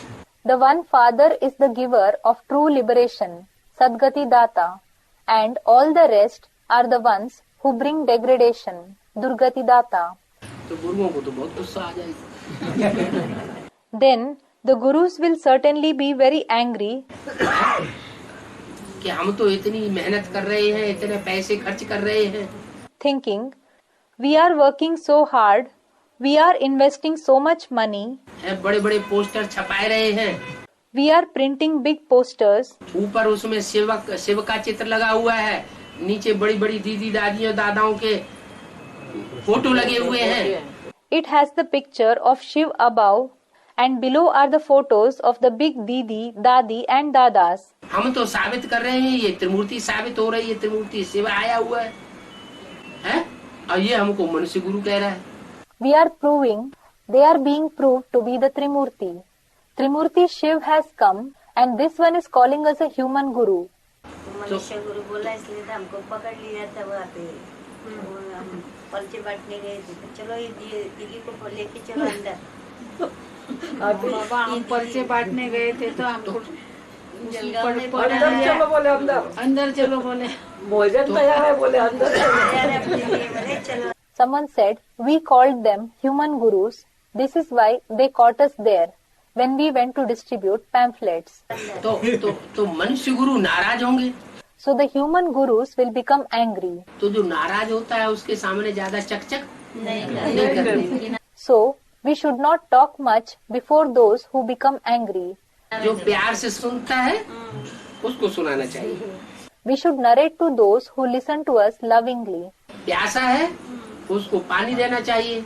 The one father is the giver of true liberation, Sadgati Data, and all the rest are the ones who bring degradation, Durgati Data. तो गुरुओं को तो बहुत गुस्सा आ जाएगा। Then the gurus will certainly be very angry कि हम तो इतनी मेहनत कर रहे हैं, इतने पैसे खर्च कर रहे हैं, thinking, we are working so hard, we are investing so much money, बड़े बड़े पोस्टर छपाए रहे हैं, we are printing big posters, ऊपर उसमें शिव का चित्र लगा हुआ है, नीचे बड़ी बड़ी दीदी दादियों दादाओं के फोटो लगे हुए हैं। it has the picture of Shiv above and below are the photos of the big Didi, Dadi and Dadas. हम तो साबित कर रहे हैं, ये त्रिमूर्ति साबित हो रही है, त्रिमूर्ति शिव आया हुआ है? और ये हमको मनुष्य गुरु कह रहा है। We are proving, they are being proved to be the Trimurti. Trimurti Shiv has come and this one is calling us a human guru. मनुष्य गुरु बोला इसलिए तो हमको पकड़ लिया था वहाँ पे। हम पर्चे बांटने गए थे, तो चलो ये दीदी को लेके चलो अंदर। बाबा हम पर्चे बांटने गए थे तो हमको अंदर चलो बोले, अंदर चलो बोले, भोजन तैयार है बोले, अंदर चलो। Someone said, we called them human gurus. This is why they caught us there when we went to distribute pamphlets. तो मनुष्य गुरु नाराज होंगे। So the human gurus will become angry. तो जो नाराज होता है उसके सामने ज्यादा चकचक नहीं करते। So we should not talk much before those who become angry. जो प्यार से सुनता है उसको सुनाना चाहिए। We should narrate to those who listen to us lovingly. प्यासा है उसको पानी देना चाहिए।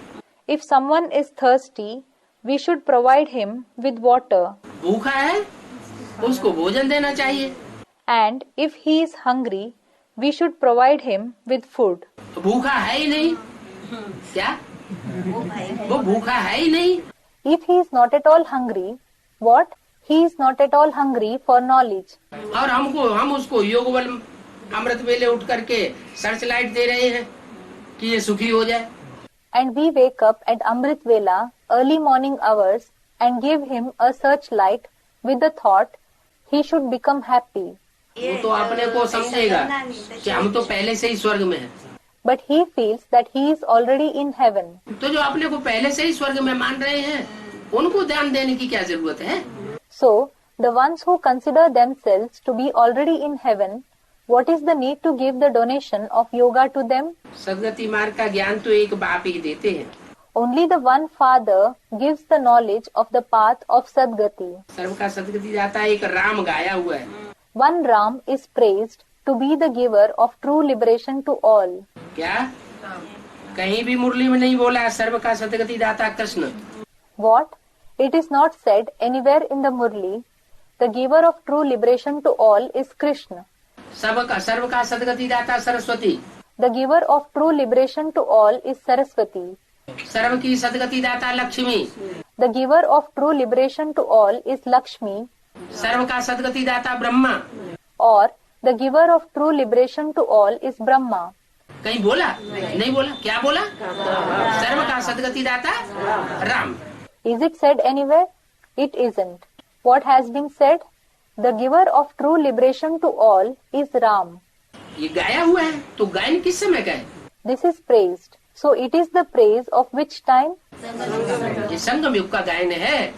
If someone is thirsty, we should provide him with water. भूखा है उसको भोजन देना चाहिए। And if he is hungry, we should provide him with food. भूखा है ही नहीं, क्या वो भूखा है ही नहीं। If he is not at all hungry, what? He is not at all hungry for knowledge. और हम उसको योग बल अमृत वेले उठ करके सर्च लाइट दे रहे हैं कि ये सुखी हो जाए। And we wake up at Amrit Vela, early morning hours, and give him a searchlight with the thought he should become happy. वो तो अपने को समझेगा कि हम तो पहले से ही स्वर्ग में हैं। But he feels that he is already in heaven. तो जो अपने को पहले से ही स्वर्ग में मान रहे हैं उनको ध्यान देने की क्या जरूरत है? So, the ones who consider themselves to be already in heaven, what is the need to give the donation of yoga to them? सदगति मार्ग का ज्ञान तो एक बाप ही देते हैं। Only the one Father gives the knowledge of the path of Sadgati. सर्व का सदगति दाता एक राम गाया हुआ है। One Ram is praised to be the giver of true liberation to all. क्या कहीं भी मुरली में नहीं बोला सर्व का सदगति दाता Krishna? What? It is not said anywhere in the Murli. The giver of true liberation to all is Krishna. सर्व का सदगति दाता Saraswati. The giver of true liberation to all is Saraswati. सर्व की सदगति दाता Lakshmi. The giver of true liberation to all is Lakshmi. सर्व का सदगति दाता Brahma. Or the giver of true liberation to all is Brahma. कहीं बोला? नहीं बोला। क्या बोला? सर्व का सदगति दाता Ram. Is it said anywhere? It isn't. What has been said? The giver of true liberation to all is Ram. ये गाया हुआ है तो गायन किस समय का है? This is praised. So it is the praise of which time? ये संगम युग का गायन है।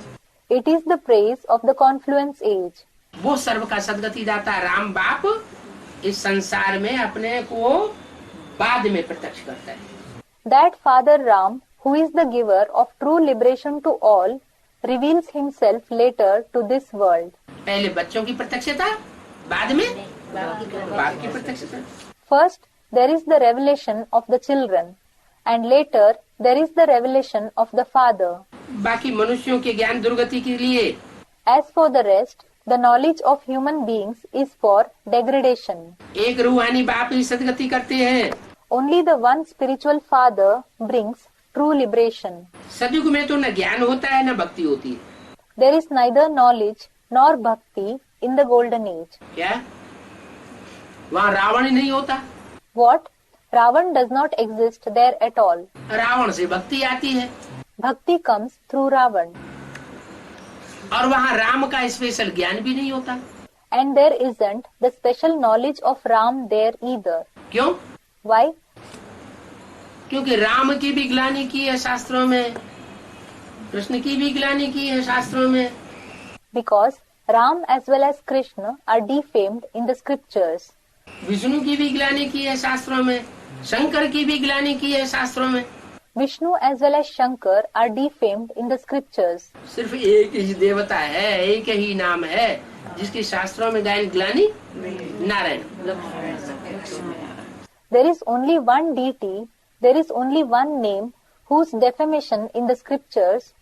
It is the praise of the confluence age. वो सर्व का सदगति दाता राम बाप इस संसार में अपने को बाद में प्रत्यक्ष करता है। That Father Ram, who is the giver of true liberation to all, reveals himself later to this world. पहले बच्चों की प्रत्यक्षता, बाद में बाप की प्रत्यक्षता। First, there is the revelation of the children, and later there is the revelation of the Father. बाकी मनुष्यों के ज्ञान दुर्गति के लिए, As for the rest, the knowledge of human beings is for degradation. एक रूहानी बाप ही सदगति करते हैं। Only the one spiritual Father brings true liberation. सतयुग में तो न ज्ञान होता है न भक्ति होती है। There is neither knowledge nor bhakti in the golden age. क्या वहाँ रावण ही नहीं होता? What? Ravan does not exist there at all. Ravan से भक्ति आती है Bhakti comes through Ravan. और वहाँ राम का स्पेशल ज्ञान भी नहीं होता। And there isn't the special knowledge of Ram there either. क्यों? Why? क्योंकि राम की भी ग्लानि की है शास्त्रों में, कृष्ण की भी ग्लानि की है शास्त्रों में। Because Ram as well as Krishna are defamed in the scriptures. Vishnu की भी ग्लानि की है शास्त्रों में, शंकर की भी ग्लानि की है शास्त्रों में। Vishnu as well as Shankar are defamed in the scriptures. सिर्फ एक ही देवता है, एक ही नाम है जिसकी शास्त्रों में ग्लानि, Narayan. There is only one deity, there is only one name whose defamation in the scriptures,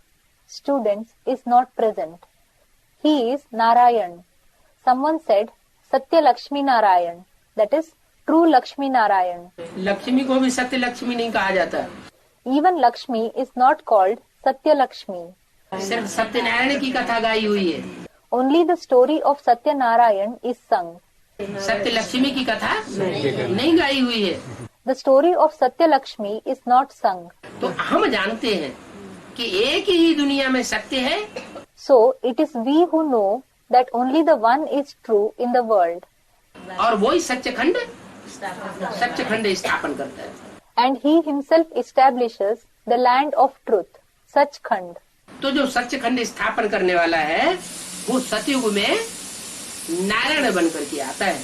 students, is not present. He is Narayan. Someone said Satya Lakshmi Narayan, that is true Lakshmi Narayan. Lakshmi को भी सत्य लक्ष्मी नहीं कहा जाता। Even Lakshmi is not called Satya Lakshmi. सिर्फ सत्यनारायण की कथा गाई हुई है। Only the story of Satya Narayan is sung. सत्य लक्ष्मी की कथा नहीं गाई हुई है। The story of Satya Lakshmi is not sung. तो हम जानते हैं कि एक ही दुनिया में सत्य है So it is we who know that only the one is true in the world. और वही सच्चखंड स्थापन करता है। And he himself establishes the land of truth, Sachkhand. तो जो सच्चखंड स्थापन करने वाला है वो सतयुग में नारायण बन करके आता है।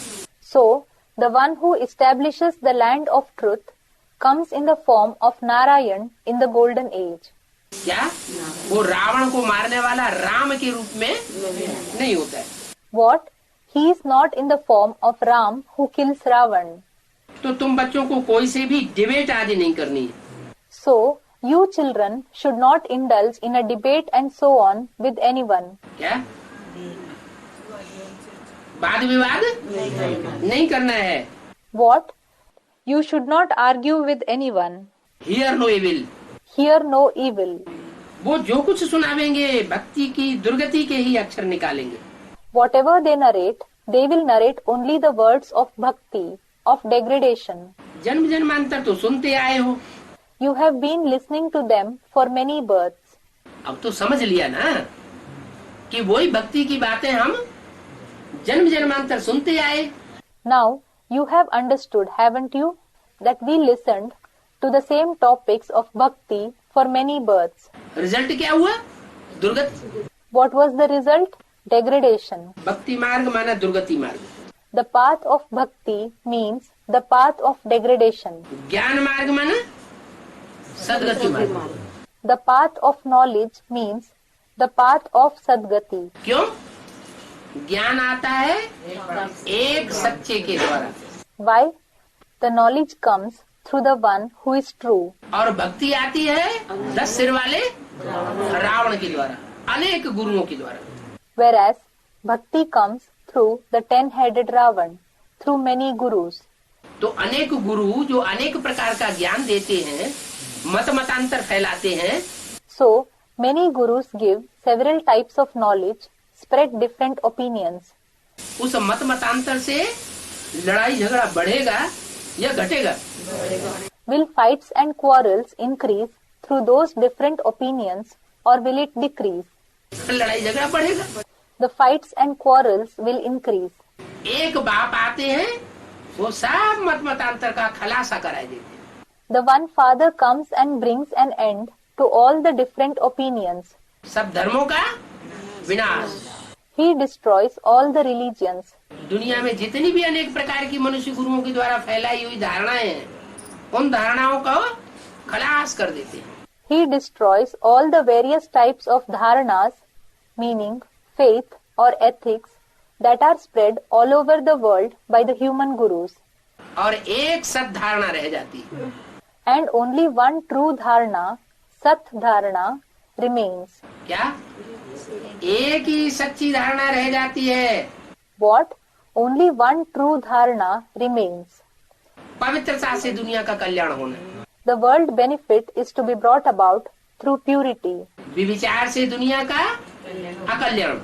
So the one who establishes the land of truth comes in the form of Narayan in the golden age. क्या वो रावण को मारने वाला राम के रूप में नहीं होता है। What? He is not in the form of Ram who kills Ravan. तो तुम बच्चों को कोई से भी डिबेट आदि नहीं करनी है। So you children should not indulge in a debate and so on with anyone. क्या वाद विवाद नहीं करना है। What? You should not argue with anyone. Hear no evil. Hear no evil. वो जो कुछ सुनावेंगे भक्ति की दुर्गति के ही अक्षर निकालेंगे। Whatever they narrate, they will narrate only the words of bhakti, of degradation. जन्म जन्मांतर तो सुनते आए हो, You have been listening to them for many births. अब तो समझ लिया ना कि वही भक्ति की बातें हम जन्म जन्मांतर सुनते आए। Now you have understood, haven't you, that we listened to the same topics of bhakti for many births. Result क्या हुआ? दुर्गति। What was the result? Degradation. भक्ति मार्ग माना दुर्गति मार्ग, The path of bhakti means the path of degradation. ज्ञान मार्ग माना सदगति मार्ग। The path of knowledge means the path of sadgati. क्यों? ज्ञान आता है एक सच्चे के द्वारा Why? The knowledge comes through the one who is true. और भक्ति आती है 10 सिर वाले रावण के द्वारा, अनेक गुरुओं के द्वारा। Whereas bhakti comes through the 10-headed Ravan, through many gurus. तो अनेक गुरु जो अनेक प्रकार का ज्ञान देते हैं, मत मतांतर फैलाते हैं, So many gurus give several types of knowledge, spread different opinions. उस मत मतांतर से लड़ाई झगड़ा बढ़ेगा या घटेगा? Will fights and quarrels increase through those different opinions or will it decrease? लड़ाई झगड़ा बढ़ेगा। The fights and quarrels will increase. एक बाप आते हैं वो सब मत मतांतर का खलासा कराए देते हैं। The one father comes and brings an end to all the different opinions. सब धर्मों का विनाश। He destroys all the religions. दुनिया में जितनी भी अनेक प्रकार की मनुष्य गुरुओं के द्वारा फैलाई हुई धारणाएं हैं, उन धारणाओं को खलास कर देते हैं। He destroys all the various types of dharanas, meaning faith or ethics, that are spread all over the world by the human gurus. और एक सत धारणा रह जाती है। And only one true dharana, Sat Dharana, remains. क्या? एक ही सच्ची धारणा रह जाती है। What? Only one true dharana remains. पवित्रता से दुनिया का कल्याण होना। The world benefit is to be brought about through purity. विविचार से दुनिया का अकल्याण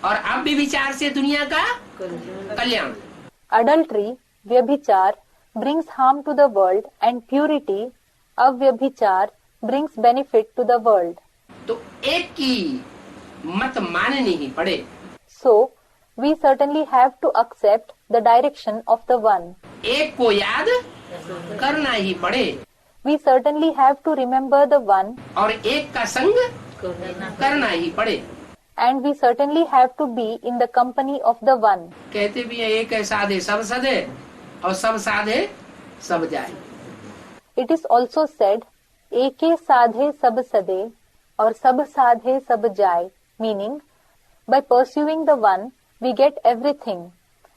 और अव्यभिचार से दुनिया का कल्याण। Adultery, vyabhichar, brings harm to the world, and purity, avyabhichar, brings benefit to the world. तो एक की मत माननी ही पड़े। So, we certainly have to accept the direction of the one. एक को याद करना ही पड़े We certainly have to remember the one, और एक का संग करना ही पड़े। and we certainly have to be in the company of the one. कहते भी है एक है साधे सब सदे और सब साधे सब जाए। It is also said, eke sadhe sab sade or sab sadhe sab jai, meaning, by pursuing the one, we get everything.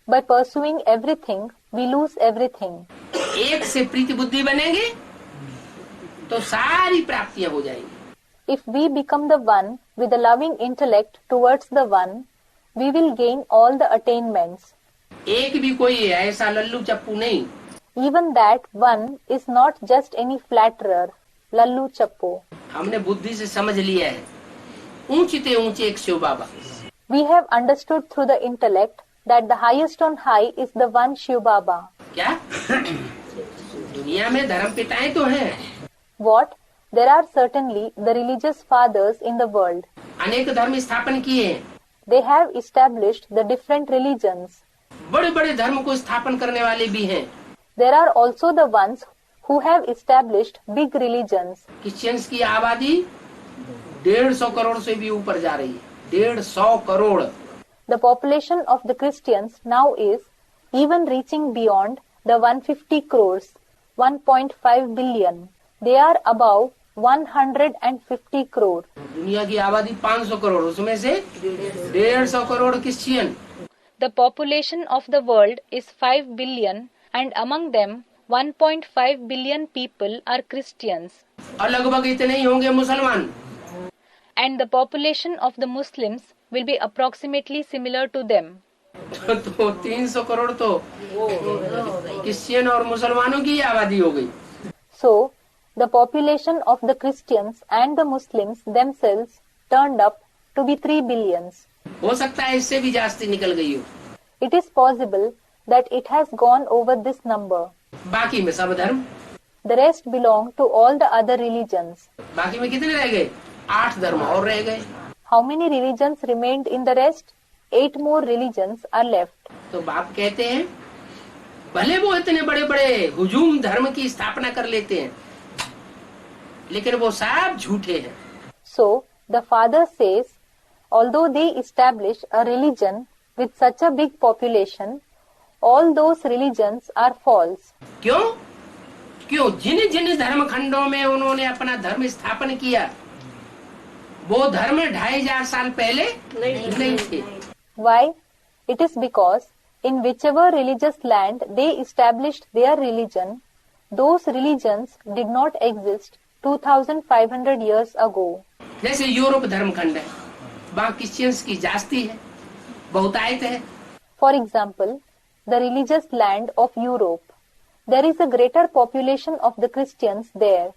By pursuing everything, we lose everything. एक से प्रीति बुद्धि बनेंगे तो सारी प्राप्तियां हो जाएंगी। If we become the one with a loving intellect towards the one, we will gain all the attainments. एक भी कोई ऐसा लल्लू चप्पू नहीं Even that one is not just any flatterer, lallu chappo. हमने बुद्धि से समझ लिया है ऊंचे ऊंचे एक शिव बाबा। We have understood through the intellect that the highest on high is the one Shiv Baba. क्या? दुनिया में धर्म पिताएं तो हैं, What? There are certainly the religious fathers in the world. अनेक धर्म स्थापन किए हैं। They have established the different religions. बड़े बड़े धर्म को स्थापन करने वाले भी हैं। There are also the ones who have established big religions. Christians की आबादी 150 करोड़ से भी ऊपर जा रही है। 150 crore. The population of the Christians now is even reaching beyond the 150 crores, 1.5 billion. They are above 150 crore. दुनिया की आबादी 500 करोड़, उसमें से 150 crore Christian. The population of the world is 5 billion, and among them 1.5 billion people are Christians. और लगभग इतने ही होंगे मुसलमान। And the population of the Muslims will be approximately similar to them. तो 300 करोड़ तो क्रिश्चियन और मुसलमानों की आबादी हो गई। So, the population of the Christians and the Muslims themselves turned up to be 3 billions. हो सकता है इससे भी जास्ती निकल गई हो। It is possible that it has gone over this number. बाकी में सब धर्म। The rest belong to all the other religions. बाकी में कितने रह गए? 8 धर्म और रह गए। How many religions remained in the rest? 8 more religions are left. तो बाप कहते हैं भले वो इतने बड़े बड़े हुजूम धर्म की स्थापना कर लेते हैं, लेकिन वो सब झूठे हैं। So, the father says, although they establish a religion with such a big population, all those religions are false. क्यों? क्यों? जिन जिन धर्म खंडों में उन्होंने अपना धर्म स्थापन किया, वो धर्म 2500 साल पहले नहीं थे। Why? It is because in whichever religious land they established their religion, those religions did not exist 2500 years ago. जैसे यूरोप धर्म खंड है, वहाँ क्रिश्चियंस की जास्ती है, बहुतायत है। For example, the religious land of Europe. There is a greater population of the Christians there.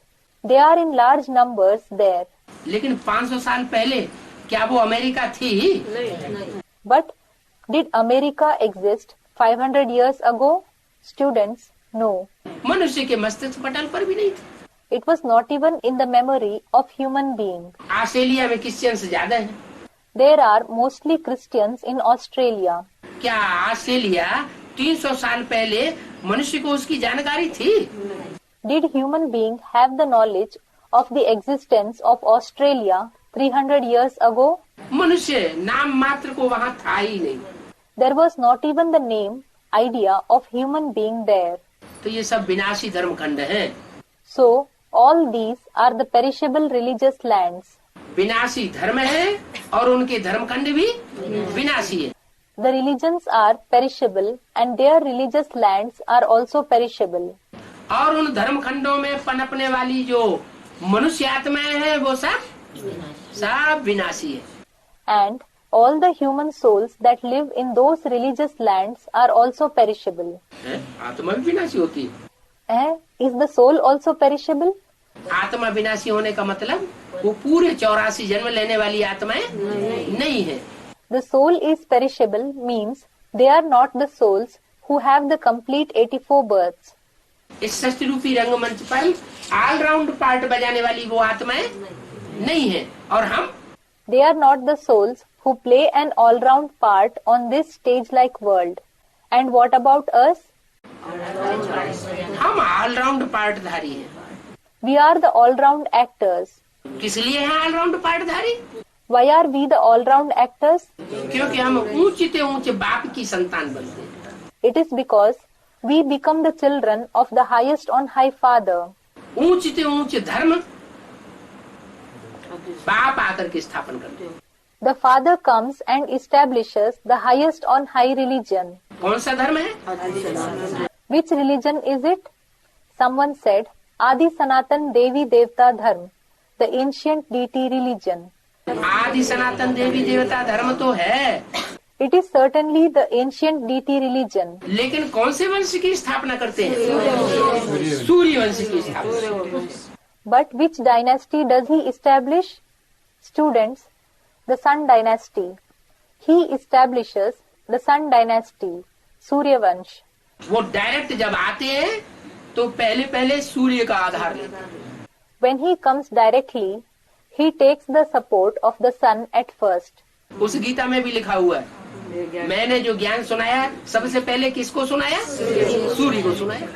They are in large numbers there. लेकिन 500 साल पहले क्या वो अमेरिका थी? But did America exist 500 years ago? Students, no. मनुष्य के मस्तिष्क पटल पर भी नहीं थी। It was not even in the memory of human being. Australia में क्रिश्चियंस ज्यादा हैं। There are mostly Christians in Australia. क्या ऑस्ट्रेलिया 300 साल पहले मनुष्य को उसकी जानकारी थी? Did human being have the knowledge of the existence of Australia 300 years ago, मनुष्य नाम मात्र को वहाँ था ही नहीं। there was not even the name, idea of human being there. तो ये सब विनाशी धर्मखंड हैं। So, all these are the perishable religious lands. विनाशी धर्म है और उनके धर्मखंड भी विनाशी है। The religions are perishable and their religious lands are also perishable. और उन धर्मखंडों में पनपने वाली जो मनुष्य आत्माएं हैं वो सब विनाशी है। And all the human souls that live in those religious lands are also perishable. आत्मा भी विनाशी होती है। Is the soul also perishable? आत्मा विनाशी होने का मतलब वो पूरे 84 जन्म लेने वाली आत्माएं नहीं है। The soul is perishable means they are not the souls who have the complete 84 births. इस सृष्टि रूपी रंगमंच पर ऑलराउंड पार्ट बजाने वाली वो आत्माएं नहीं है। और हम They are not the souls who play an all-round part on this stage-like world. And what about us? हम ऑलराउंड पार्टधारी हैं। We are the all-round actors. किस लिए हैं all-round पार्टधारी? Why are we the all-round actors? क्योंकि हम ऊंचे से ऊंचे बाप की संतान बनते हैं। It is because we become the children of the highest on high Father. ऊंचे से ऊंचे धर्म बाप आकर के स्थापन करते हैं। The Father comes and establishes the highest on high religion. कौन सा धर्म है? Which religion is it? Someone said, Adi Sanatan Devi Devta Dharma, the ancient deity religion. आदि सनातन देवी देवता धर्म तो है, It is certainly the ancient deity religion. लेकिन कौन से वंश की स्थापना करते हैं? सूर्य वंश की स्थापना। But which dynasty does he establish? Students, the Sun dynasty. He establishes the Sun dynasty, Surya Vansh. वो डायरेक्ट जब आते हैं तो पहले पहले सूर्य का आधार लेते हैं। When he comes directly, he takes the support of the sun at first. उस गीता में भी लिखा हुआ है, मैंने जो ज्ञान सुनाया सबसे पहले किसको सुनाया? सूर्य को सुनाया।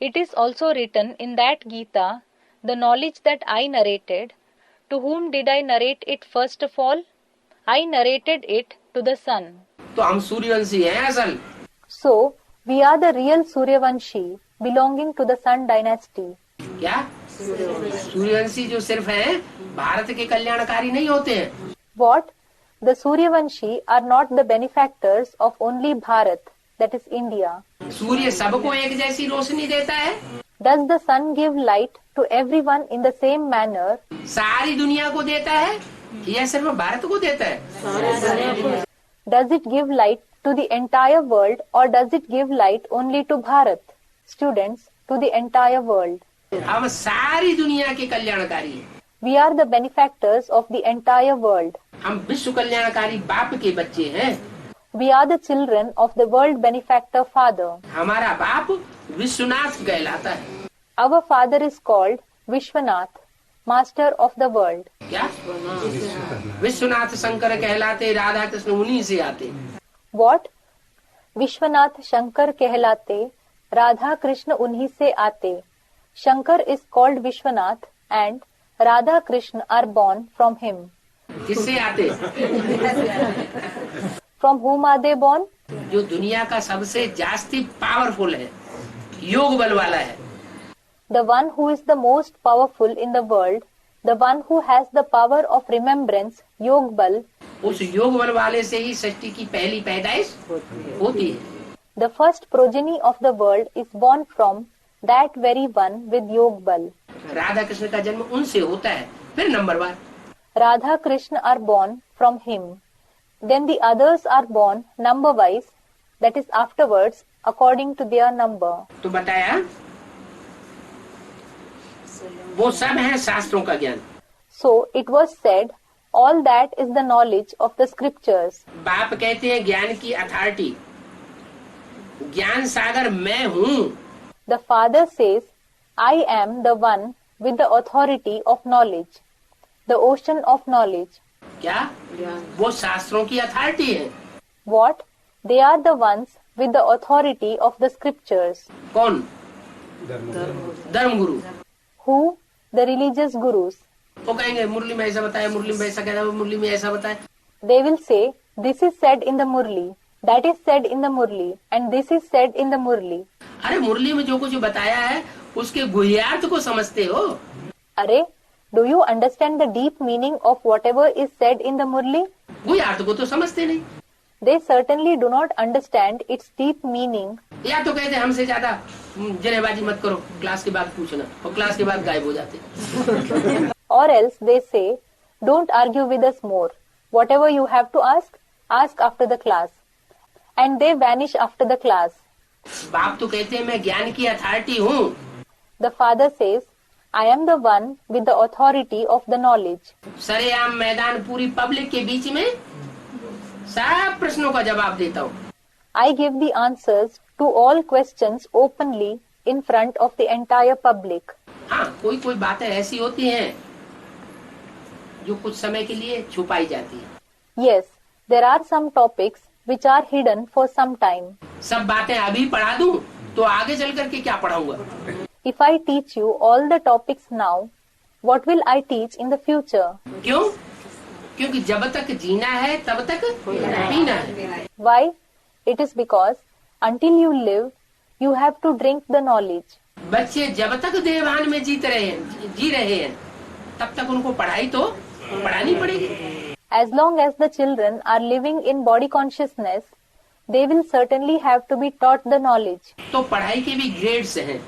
It is also written in that Gita, the knowledge that I narrated, to whom did I narrate it first of all? I narrated it to the sun. तो हम सूर्यवंशी हैं असल। So, we are the real Suryavanshi, belonging to the Sun dynasty. क्या? सूर्यवंशी जो सिर्फ हैं भारत के कल्याणकारी नहीं होते हैं। What? The Suryavanshi are not the benefactors of only Bharat, that is India. सूर्य सबको एक जैसी रोशनी देता है। Does the sun give light to everyone in the same manner? सारी दुनिया को देता है या सिर्फ भारत को देता है? Does it give light to the entire world or does it give light only to Bharat? Students, to the entire world. हम सारी दुनिया के कल्याणकारी हैं। We are the benefactors of the entire world. हम विश्व कल्याणकारी बाप के बच्चे हैं। We are the children of the world benefactor Father. हमारा बाप विश्वनाथ कहलाता है। Our Father is called Vishwanath, Master of the world. क्या? विश्वनाथ शंकर कहलाते, राधा कृष्ण उन्हीं से आते। What? Vishwanath Shankar कहलाते, राधा कृष्ण उन्हीं से आते. Shankar is called Vishwanath and Radha Krishna are born from him. किससे आते? From whom are they born? जो दुनिया का सबसे जास्ती पावरफुल है, योग बल वाला है। The one who is the most powerful in the world, the one who has the power of remembrance, Yog Bal. उस योग बल वाले से ही सृष्टि की पहली पैदाइश होती है। The first progeny of the world is born from that very one with Yog Bal. Radha Krishna का जन्म उनसे होता है, फिर number 1। Radha Krishna are born from him. Then the others are born number wise, that is afterwards according to their number. तो बताया वो सब है शास्त्रों का ज्ञान। So it was said, all that is the knowledge of the scriptures. बाप कहते हैं ज्ञान की अथॉरिटी, ज्ञान सागर मैं हूँ। The Father says, I am the one with the authority of knowledge, the ocean of knowledge. क्या? वो शास्त्रों की अथॉरिटी है। What? They are the ones with the authority of the scriptures. कौन? धर्म गुरु। Who? The religious gurus. वो कहेंगे मुरली में ऐसा बताया, मुरली में ऐसा कहता है, मुरली में ऐसा बताया। They will say, this is said in the Murli, that is said in the Murli, and this is said in the Murli. अरे मुरली में जो कुछ बताया है उसके गुह्यार्थ को समझते हो? Arey, do you understand the deep meaning of whatever is said in the Murli? गुह्यार्थ को तो समझते नहीं। They certainly do not understand its deep meaning. या तो कहते हमसे ज्यादा जनेबाजी मत करो, क्लास के बाद पूछना, और क्लास के बाद गायब हो जाते। Or else they say, don't argue with us more. Whatever you have to ask, ask after the class. And they vanish after the class. बाप तो कहते हैं मैं ज्ञान की अथॉरिटी हूँ। The father says, I am the one with the authority of the knowledge. सरेआम मैदान पूरी पब्लिक के बीच में सब प्रश्नों का जवाब देता हूँ। I give the answers to all questions openly in front of the entire public. हाँ, कोई कोई बातें ऐसी होती हैं जो कुछ समय के लिए छुपाई जाती है। Yes, there are some topics which are hidden for some time. सब बातें अभी पढ़ा दूं तो आगे चल करके क्या पढ़ाऊंगा? If I teach you all the topics now, what will I teach in the future? क्यों? क्योंकि जब तक जीना है तब तक पीना है। Why? It is because until you live, you have to drink the knowledge. बच्चे जब तक देहभान में जी रहे हैं तब तक उनको पढ़ाई तो पढ़ानी पड़ेगी। As long as the children are living in body consciousness, they will certainly have to be taught the knowledge. तो पढ़ाई के भी ग्रेड्स हैं।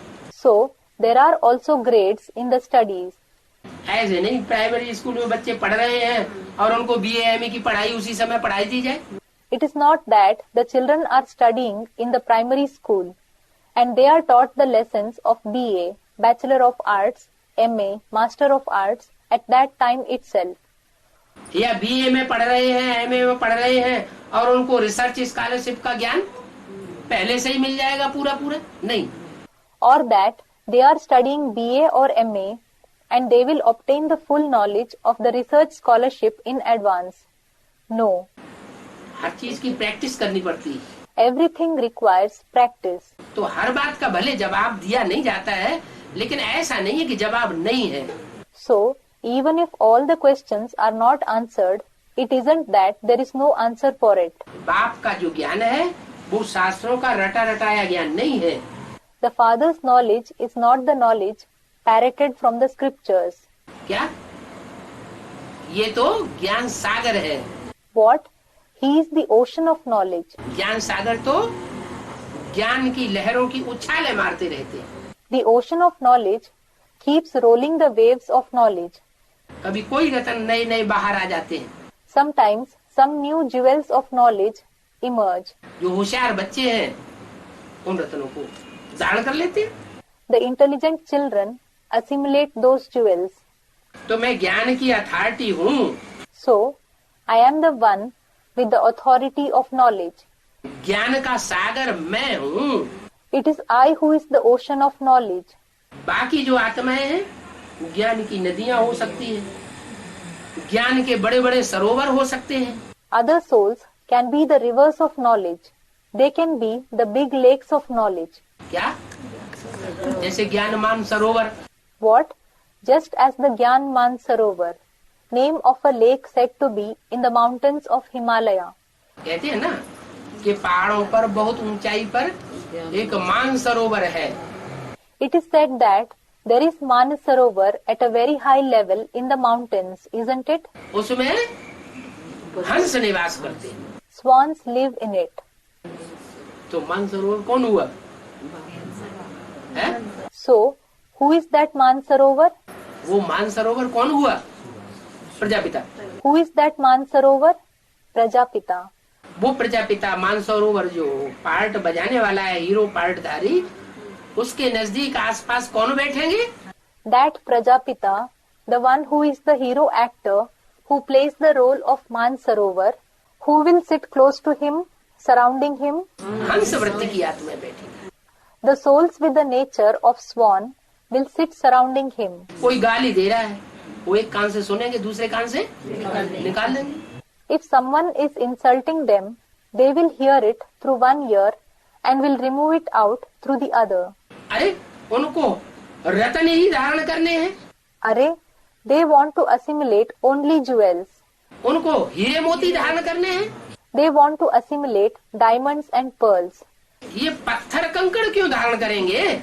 So, there are also grades in the studies. ऐसे नहीं प्राइमरी स्कूल में बच्चे पढ़ रहे हैं और उनको BA MA की पढ़ाई उसी समय पढ़ाई दी जाए। It is not that the children are studying in the primary school and they are taught the lessons of BA, Bachelor of Arts, MA, Master of Arts at that time itself. या BA में पढ़ रहे हैं, MA में पढ़ रहे हैं और उनको रिसर्च स्कॉलरशिप का ज्ञान पहले से ही मिल जाएगा पूरा नहीं। Or that they are studying BA or MA and they will obtain the full knowledge of the research scholarship in advance. No. हर चीज की प्रैक्टिस करनी पड़ती है। Everything requires practice. तो हर बात का भले जवाब दिया नहीं जाता है, लेकिन ऐसा नहीं है कि जवाब नहीं है। So, even if all the questions are not answered, it isn't that there is no answer for it. बाप का जो ज्ञान है वो शास्त्रों का रटा रटाया ज्ञान नहीं है। The Father's knowledge is not the knowledge parroted from the scriptures. क्या? ये तो ज्ञान सागर है। What? He is the ocean of knowledge. ज्ञान सागर तो ज्ञान की लहरों की उछालें मारते रहते हैं। The ocean of knowledge keeps rolling the waves of knowledge. कभी कोई रतन नए नए बाहर आ जाते हैं। Sometimes some new jewels of knowledge emerge. जो होशियार बच्चे हैं उन रत्नों को धारण कर लेते हैं। The intelligent children assimilate those jewels. तो मैं ज्ञान की अथॉरिटी हूँ। So, I am the one with the authority of knowledge. ज्ञान का सागर मैं हूँ। It is I who is the ocean of knowledge. बाकी जो आत्माएं हैं ज्ञान की नदियां हो सकती हैं, ज्ञान के बड़े बड़े सरोवर हो सकते हैं। Other souls can be the rivers of knowledge. They can be the big lakes of knowledge. क्या? जैसे ज्ञानमान सरोवर। What? Just as the Gyanman Sarovar, name of a lake said to be in the mountains of Himalaya. कहते हैं ना कि पहाड़ों पर बहुत ऊंचाई पर एक मान सरोवर है। It is said that there is Manas Sarovar at a very high level in the mountains, isn't it? उसमें हंस निवास करते हैं। Swans live in it. तो मान सरोवर कौन हुआ है? So, who is that Man Sarovar? वो मान सरोवर कौन हुआ? Prajapita. Who is that Man Sarovar? Prajapita. वो प्रजापिता मान सरोवर जो पार्ट बजाने वाला है, हीरो पार्टधारी, उसके नजदीक आसपास कौन बैठेंगे? That Prajapita, the one who is the hero actor, who plays the role of Man Sarovar, who will sit close to him, surrounding him? हंस वृत्ति की आत्मा बैठी। The souls with the nature of swan will sit surrounding him. कोई गाली दे रहा है, वो एक कान से सुनेंगे, दूसरे कान से निकाल देंगे। If someone is insulting them, they will hear it through one ear and will remove it out through the other. अरे उनको रत्न ही धारण करने हैं। Arey, They want to assimilate only jewels. उनको हीरे मोती धारण करने हैं। They want to assimilate diamonds and pearls. ये पत्थर कंकड़ क्यों धारण करेंगे?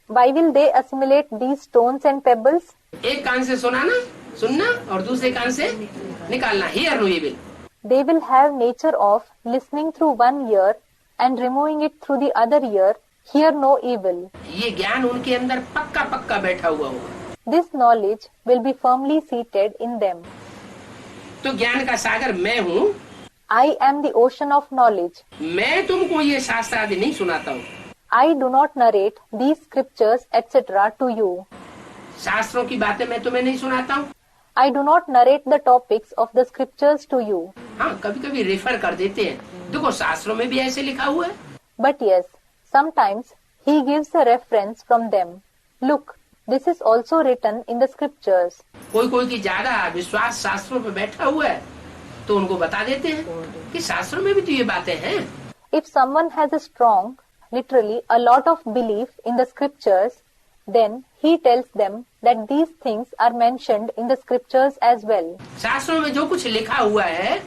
Why will they assimilate these stones and pebbles? एक कान से सुनना और दूसरे कान से निकालना, hear no evil. They will have nature of listening through one ear and removing it through the other ear. Hear no evil. ये ज्ञान उनके अंदर पक्का पक्का बैठा हुआ होगा। This knowledge will be firmly seated in them. तो ज्ञान का सागर मैं हूँ। I am the ocean of knowledge. मैं तुमको ये शास्त्र आदि नहीं सुनाता हूँ। I do not narrate these scriptures etc. to you. शास्त्रों की बातें मैं तुम्हें नहीं सुनाता हूँ। I do not narrate the topics of the scriptures to you. हाँ, कभी कभी रेफर कर देते हैं, देखो शास्त्रों में भी ऐसे लिखा हुआ है। But yes, sometimes he gives a reference from them. Look, this is also written in the scriptures. कोई की ज्यादा विश्वास शास्त्रों पे बैठा हुआ है तो उनको बता देते हैं कि शास्त्रों में भी तो ये बातें हैं। If someone has a strong, literally a lot of belief in the scriptures, then he tells them that these things are mentioned in the scriptures as well. शास्त्रों में जो कुछ लिखा हुआ है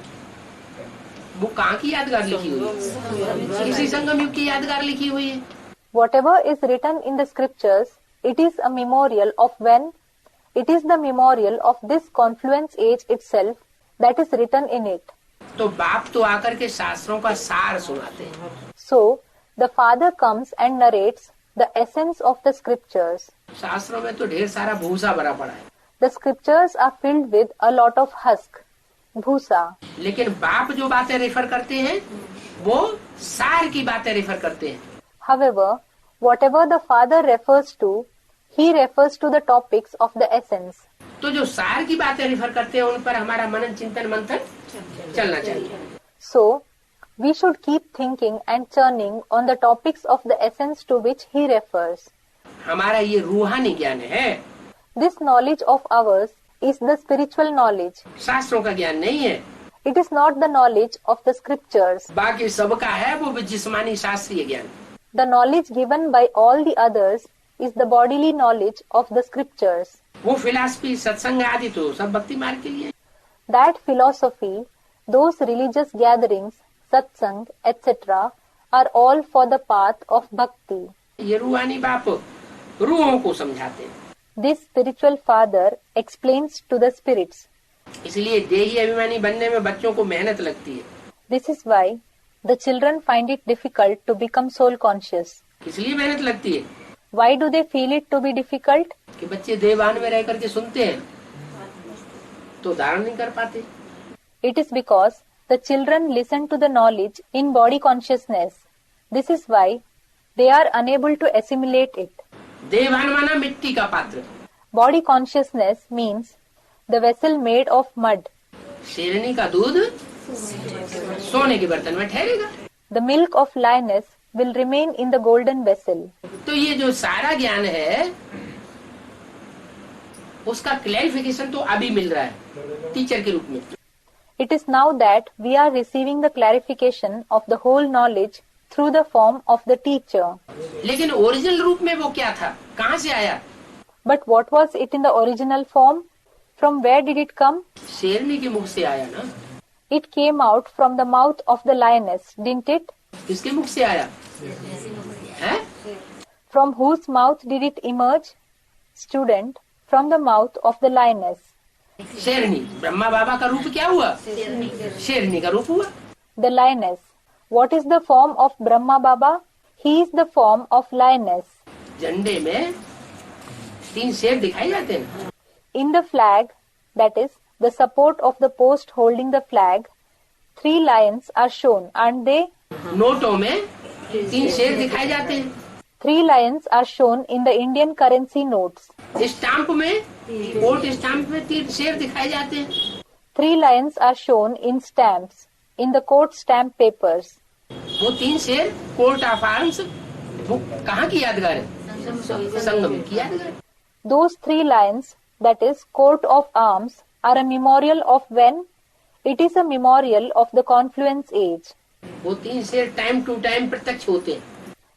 वो कहाँ की यादगार लिखी हुई है? किसी संगम युग की यादगार लिखी हुई है। Whatever is written in the scriptures, it is a memorial of when it is the memorial of this confluence age itself that is written in it. तो बाप तो आकर के शास्त्रों का सार सुनाते हैं। So the father comes and narrates the essence of the scriptures. शास्त्रों में तो ढेर सारा भूसा भरा पड़ा है, The scriptures are filled with a lot of husk, bhusa. लेकिन बाप जो बातें रेफर करते हैं वो सार की बातें रेफर करते हैं। However, whatever the father refers to, he refers to the topics of the essence. तो जो सार की बातें रेफर करते हैं उन पर हमारा मनन चिंतन मंथन चलना चाहिए। So, we should keep thinking and churning on the topics of the essence to which he refers. हमारा ये रूहानी ज्ञान है, This knowledge of ours is the spiritual knowledge. शास्त्रों का ज्ञान नहीं है। It is not the knowledge of the scriptures. बाकी सबका है वो जिस्मानी शास्त्रीय ज्ञान। The knowledge given by all the others is the bodily knowledge of the scriptures. वो फिलॉसफी सत्संग आदि तो सब भक्ति मार्ग के लिए। That philosophy, those religious gatherings, satsang, etc. are all for the path of bhakti. ये रूहानी बाप रूहों को समझाते हैं। This spiritual father explains to the spirits. इसलिए देही अभिमानी बनने में बच्चों को मेहनत लगती है। This is why the children find it difficult to become soul conscious. इसलिए मेहनत लगती है Why do they feel it to be difficult? कि बच्चे देवान में रह करके सुनते हैं तो धारण नहीं कर पाते। It is because the children listen to the knowledge in body consciousness. This is why they are unable to assimilate it. देवान माना मिट्टी का पात्र, Body consciousness means the vessel made of mud. शेरनी का दूध सोने के बर्तन में ठहरेगा। The milk of lioness will remain in the golden vessel. तो ये जो सारा ज्ञान है उसका क्लैरिफिकेशन तो अभी मिल रहा है टीचर के रूप में। It is now that we are receiving the clarification of the whole knowledge through the form of the teacher. लेकिन ओरिजिनल रूप में वो क्या था, कहाँ से आया? But what was it in the original form? From where did it come? शेरनी के मुख से आया ना। It came out from the mouth of the lioness, didn't it? किसके मुख से आया है? From whose mouth did it emerge? Student, from the mouth of the lioness. शेरनी, ब्रह्मा बाबा का रूप क्या हुआ? शेरनी का रूप हुआ। The lioness. What is the form of Brahma Baba? He is the form of lioness. झंडे में 3 शेर दिखाई जाते हैं। In the flag, that is, the support of the post holding the flag, 3 lions are shown, aren't they? नोटों में 3 शेर दिखाई जाते हैं। 3 lions are shown in the Indian currency notes. Stamp में, कोर्ट स्टाम्प में 3 शेर दिखाई जाते हैं। 3 lions are shown in stamps, in the court stamp papers. वो 3 शेर कोर्ट ऑफ आर्म्स वो कहाँ की यादगार है? संगम की यादगार। Those 3 lions, that is, coat of arms, are a memorial of when? It is a memorial of the confluence age. वो 3 शेर टाइम टू टाइम प्रत्यक्ष होते हैं।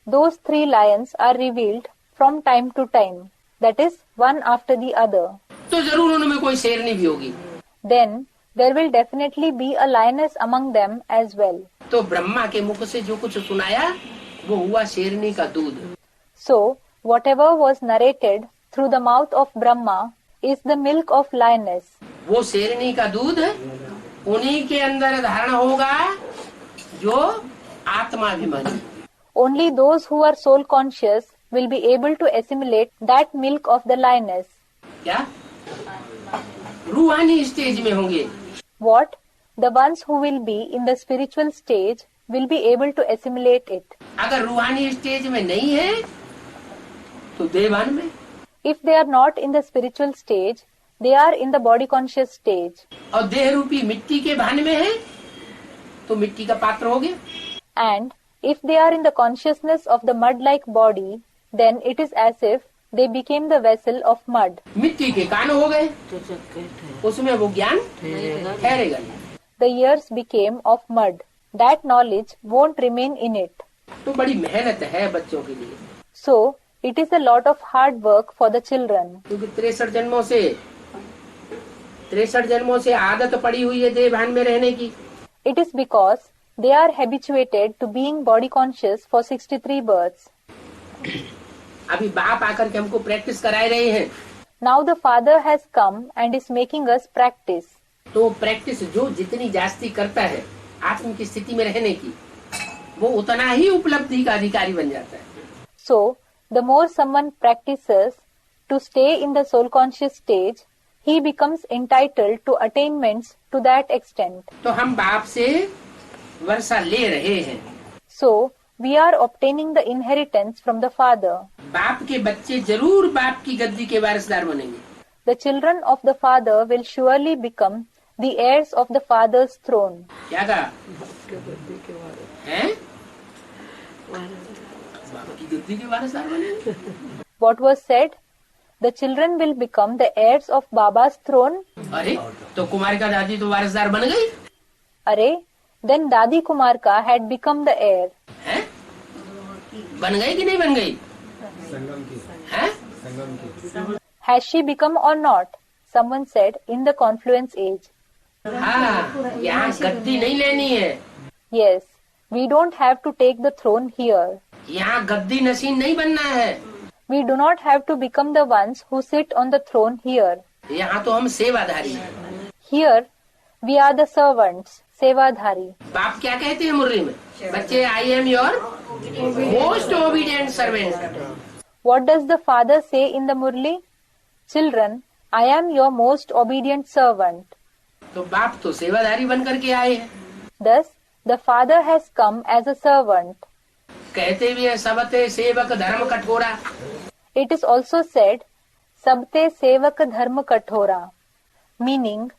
Those 3 lions are revealed from time to time, that is, one after the other. तो जरूर उनमें कोई शेरनी भी होगी। then there will definitely be a lioness among them as well. तो ब्रह्मा के मुख से जो कुछ सुनाया वो हुआ शेरनी का दूध। So, whatever was narrated through the mouth of Brahma is the milk of lioness. वो शेरनी का दूध उन्हीं के अंदर धारण होगा जो आत्माभिमानी। Only those who are soul conscious will be able to assimilate that milk of the lioness. क्या रूहानी स्टेज में होंगे। What? The ones who will be in the spiritual stage will be able to assimilate it. अगर रूहानी stage में नहीं है तो देवान में। If they are not in the spiritual stage, they are in the body conscious stage. और देह रूपी मिट्टी के भान में है तो मिट्टी का पात्र हो गया। And if they are in the consciousness of the mud-like body, then it is as if they became the vessel of mud. मिट्टी के कान हो गए, उसमें वो ज्ञान ठहरेगा। The ears became of mud. That knowledge won't remain in it. तो बड़ी मेहनत है बच्चों के लिए, So, it is a lot of hard work for the children. क्योंकि 63 जन्मों से आदत पड़ी हुई है देह भान में रहने की। It is because they are habituated to being body conscious for 63 births. अभी बाप आकर के हमको प्रैक्टिस कराए रहे हैं, Now the Father has come and is making us practice. तो प्रैक्टिस जो जितनी जास्ती करता है आत्म की स्थिति में रहने की, वो उतना ही उपलब्धि का अधिकारी बन जाता है। So, the more someone practices to stay in the soul conscious stage, he becomes entitled to attainments to that extent. तो हम बाप से वर्षा ले रहे हैं। So, we are obtaining the inheritance from the Father. बाप के बच्चे जरूर बाप की गद्दी के वारिसदार बनेंगे। The children of the Father will surely become the heirs of the Father's throne. क्या कहा हैं? बाप की गद्दी के वारिसदार बनेंगे। What was said? The children will become the heirs of Baba's throne. अरे तो कुमार का दादी तो वारिसदार बन गई Array, then Dadi Kumarka had become the heir. हैं? बन गई कि नहीं बन गई हैं? Has she become or not? Someone said in the confluence age. हाँ, यहाँ गद्दी नहीं लेनी है, Yes, we don't have to take the throne here. यहाँ गद्दी नशीन नहीं बनना है, We do not have to become the ones who sit on the throne here. यहाँ तो हम सेवाधारी हैं। Here, we are the servants, Sevadhari. बाप क्या कहते हैं मुरली में? बच्चे, I am your most obedient servant. What does the Father say in the Murli? Children, I am your most obedient servant. तो बाप तो सेवाधारी बन करके आए हैं। Thus, the Father has come as a servant. कहते भी है सबते सेवक धर्म कठोरा। It is also said, Sabte Sevak Dharma Kathora, meaning,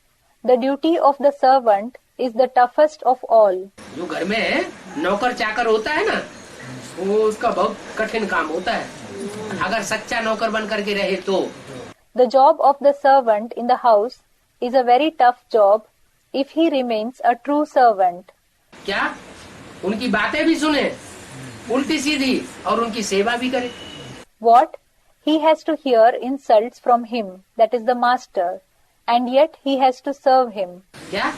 the duty of the servant is the toughest of all. जो घर में नौकर चाकर होता है ना, वो उसका बहुत कठिन काम होता है, अगर सच्चा नौकर बन करके रहे तो। The job of the servant in the house is a very tough job if he remains a true servant. क्या उनकी बातें भी सुने उल्टी सीधी और उनकी सेवा भी करे? What? He has to hear insults from him, that is the master, and yet he has to serve him. क्या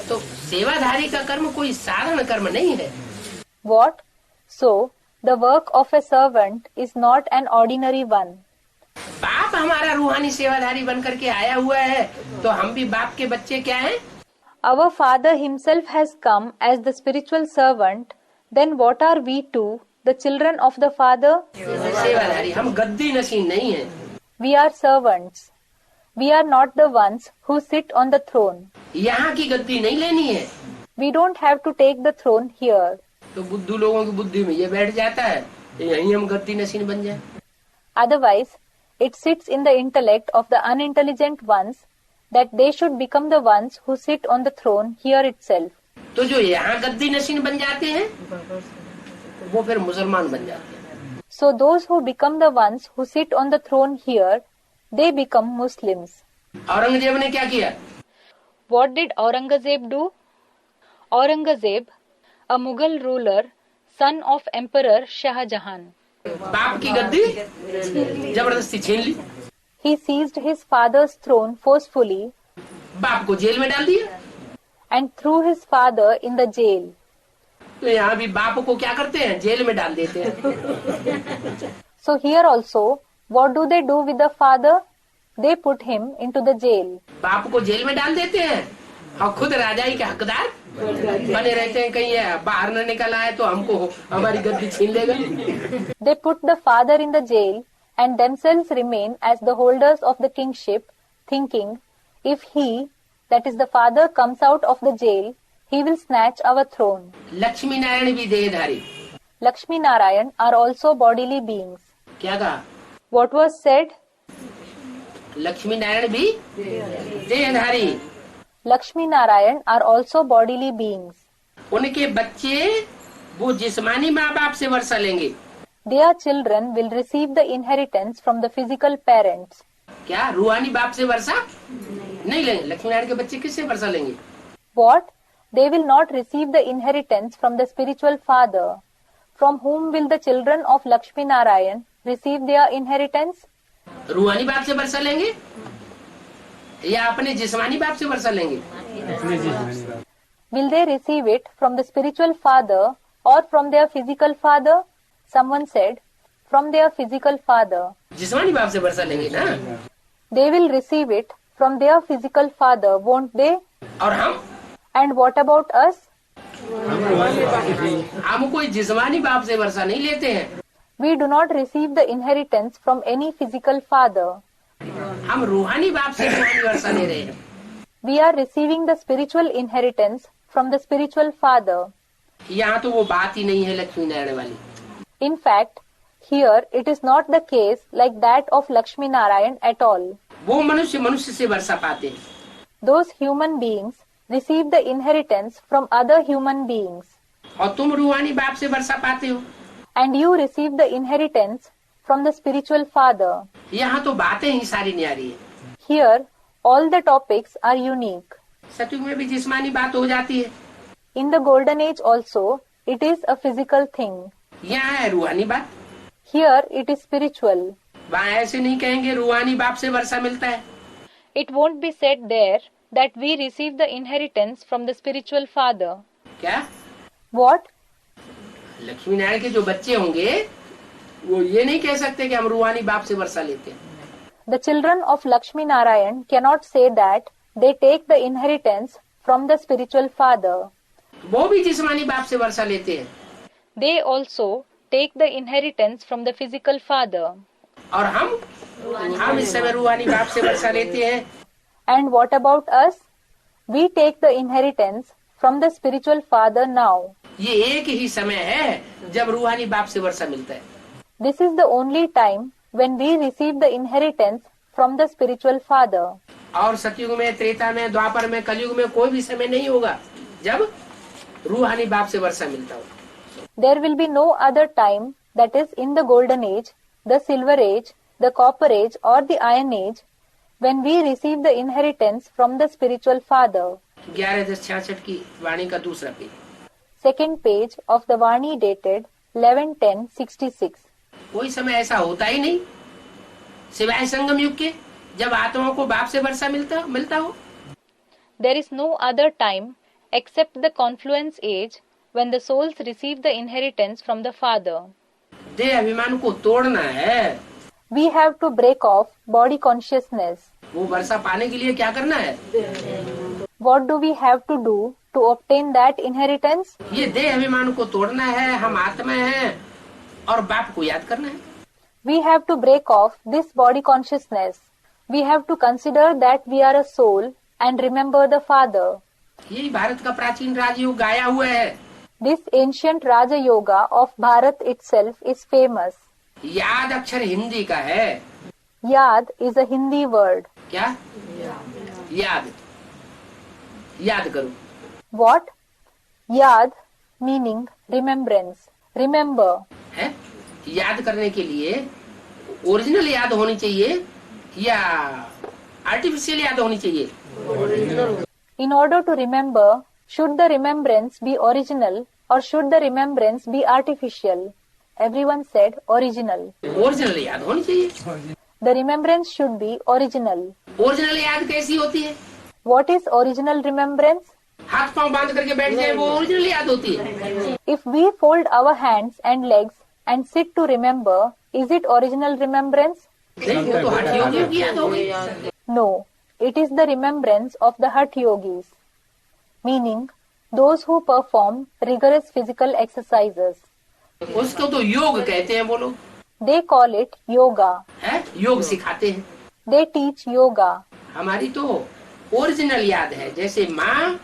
तो सेवाधारी का कर्म कोई साधारण कर्म नहीं है। What? So, the work of a servant is not an ordinary one. बाप हमारा रूहानी सेवाधारी बन करके आया हुआ है, तो हम भी बाप के बच्चे क्या हैं? Our Father himself has come as the spiritual servant, then what are we too, the children of the Father? सेवाधारी, हम गद्दी नशीन नहीं है। We are servants. We are not the ones who sit on the throne. यहाँ की गद्दी नहीं लेनी है। We don't have to take the throne here. तो बुद्धू लोगों की बुद्धि में ये बैठ जाता है, यहीं हम गद्दी नशीन बन जाए। Otherwise, it sits in the intellect of the unintelligent ones that they should become the ones who sit on the throne here itself. तो जो यहाँ गद्दी नशीन बन जाते हैं वो फिर मुसलमान बन जाते हैं। So those who become the ones who sit on the throne here, they become Muslims. Aurangzeb ने क्या किया? What did Aurangzeb do? Aurangzeb, a Mughal ruler, son of Emperor Shah Jahan. बाप की गद्दी जबरदस्ती छीन ली, He seized his father's throne forcefully बाप को jail में डाल दिया। and threw his father in the jail. तो यहाँ भी बाप को क्या करते हैं, जेल में डाल देते हैं। So here also, what do they do with the father? They put him into the jail. बाप को जेल में डाल देते हैं और खुद राजाई के हकदार बने रहते हैं। कहीं बाहर न निकल आए तो हमको हमारी गद्दी छीन लेगा। They put the father in the jail and themselves remain as the holders of the kingship, thinking, if he, that is the father, comes out of the jail, he will snatch our throne. Lakshmi Narayan भी देहधारी। Lakshmi Narayan are also bodily beings. क्या कहा? What was said? Lakshmi Narayan भी देहधारी। Lakshmi Narayan are also bodily beings. उनके बच्चे वो जिस्मानी माँ बाप से वर्षा लेंगे। Their children will receive the inheritance from the physical parents. क्या रूहानी बाप से वर्षा नहीं लेंगे? लक्ष्मी नारायण के बच्चे किससे वर्षा लेंगे? What? They will not receive the inheritance from the spiritual father. From whom will the children of Lakshmi Narayan receive their inheritance? रूहानी बाप से वर्षा लेंगे या अपने जिस्मानी बाप से वर्षा लेंगे? Will they receive it from the spiritual father or from their physical father? Someone said, from their physical father. जिस्मानी बाप से वर्षा लेंगे ना। They will receive it from their physical father, won't they? और हम And what about us? हम कोई जिस्मानी बाप से वर्षा नहीं लेते हैं। We do not receive the inheritance from any physical father. हम रूहानी बाप से रूहानी वर्षा ले रहे हैं। We are receiving the spiritual inheritance from the spiritual father. यहाँ तो वो बात ही नहीं है लक्ष्मी नारायण वाली। In fact, here it is not the case like that of Lakshmi Narayan at all. वो मनुष्य मनुष्य से वर्षा पाते हैं। Those human beings receive the inheritance from other human beings. और तुम रूहानी बाप से वर्षा पाते हो। And you receive the inheritance from the spiritual father. यहाँ तो बातें ही सारी न्यारी है। Here, all the topics are unique. सतयुग में भी जिस्मानी बात हो जाती है। In the golden age also, it is a physical thing. यहाँ है रूहानी बात। Here, it is spiritual. वहाँ ऐसे नहीं कहेंगे रूहानी बाप से वर्षा मिलता है। It won't be said there that we receive the inheritance from the spiritual father. क्या? What? लक्ष्मी नारायण के जो बच्चे होंगे वो ये नहीं कह सकते कि हम रूहानी बाप से वर्षा लेते हैं। The children of Lakshmi Narayan cannot say that they take the inheritance from the spiritual father. वो भी जिस्मानी बाप से वर्षा लेते हैं। They also take the inheritance from the physical father. और हम इस समय रूहानी बाप से वर्षा लेते हैं। And what about us? We take the inheritance from the spiritual father now. ये एक ही समय है जब रूहानी बाप से वर्षा मिलता है। This is the only time when we receive the inheritance from the spiritual father. और सतयुग में, त्रेता में, द्वापर में, कलयुग में कोई भी समय नहीं होगा जब रूहानी बाप से वर्षा मिलता हो। There will be no other time, that is in the golden age, the silver age, the copper age or the iron age, when we receive the inheritance from the spiritual father. 11/10/66 की वाणी का दूसरा page. Second page of the Vani dated 11/10/66. कोई समय ऐसा होता ही नहीं सिवाय संगम युग के जब आत्माओं को बाप से वर्षा मिलता हो। There is no other time except the confluence age when the souls receive the inheritance from the father. देह अभिमान को तोड़ना है। We have to break off body consciousness. वो वर्षा पाने के लिए क्या करना है? What do we have to do to obtain that inheritance? ये देह अभिमान को तोड़ना है। हम आत्मा हैं और बाप को याद करना है। We have to break off this body consciousness. We have to consider that we are a soul and remember the father. यही भारत का प्राचीन राजयोग गाया हुआ है। This ancient Raja Yoga of Bharat itself is famous. याद अक्षर हिंदी का है। Yad is a Hindi word. क्या? याद करो। What? Yad meaning remembrance. Remember. है? याद करने के लिए ओरिजिनल याद होनी चाहिए या आर्टिफिशियल याद होनी चाहिए? In order to remember, should the remembrance be original or should the remembrance be artificial? Everyone said original. Original याद होनी चाहिए। The remembrance should be original. Original याद कैसी होती है? What is original remembrance? हाथ पांव बांध करके बैठ जाए वो ओरिजिनल याद होती है। If we fold our hands and legs and sit to remember, is it original remembrance? नहीं, वो तो हठ योगियों की याद होगी। No, it is the remembrance of the Hatha yogis, meaning those who perform rigorous physical exercises. उसको तो योग कहते हैं वो लोग। They call it yoga. है, योग सिखाते हैं। They teach yoga. हमारी तो ओरिजिनल याद है, जैसे माँ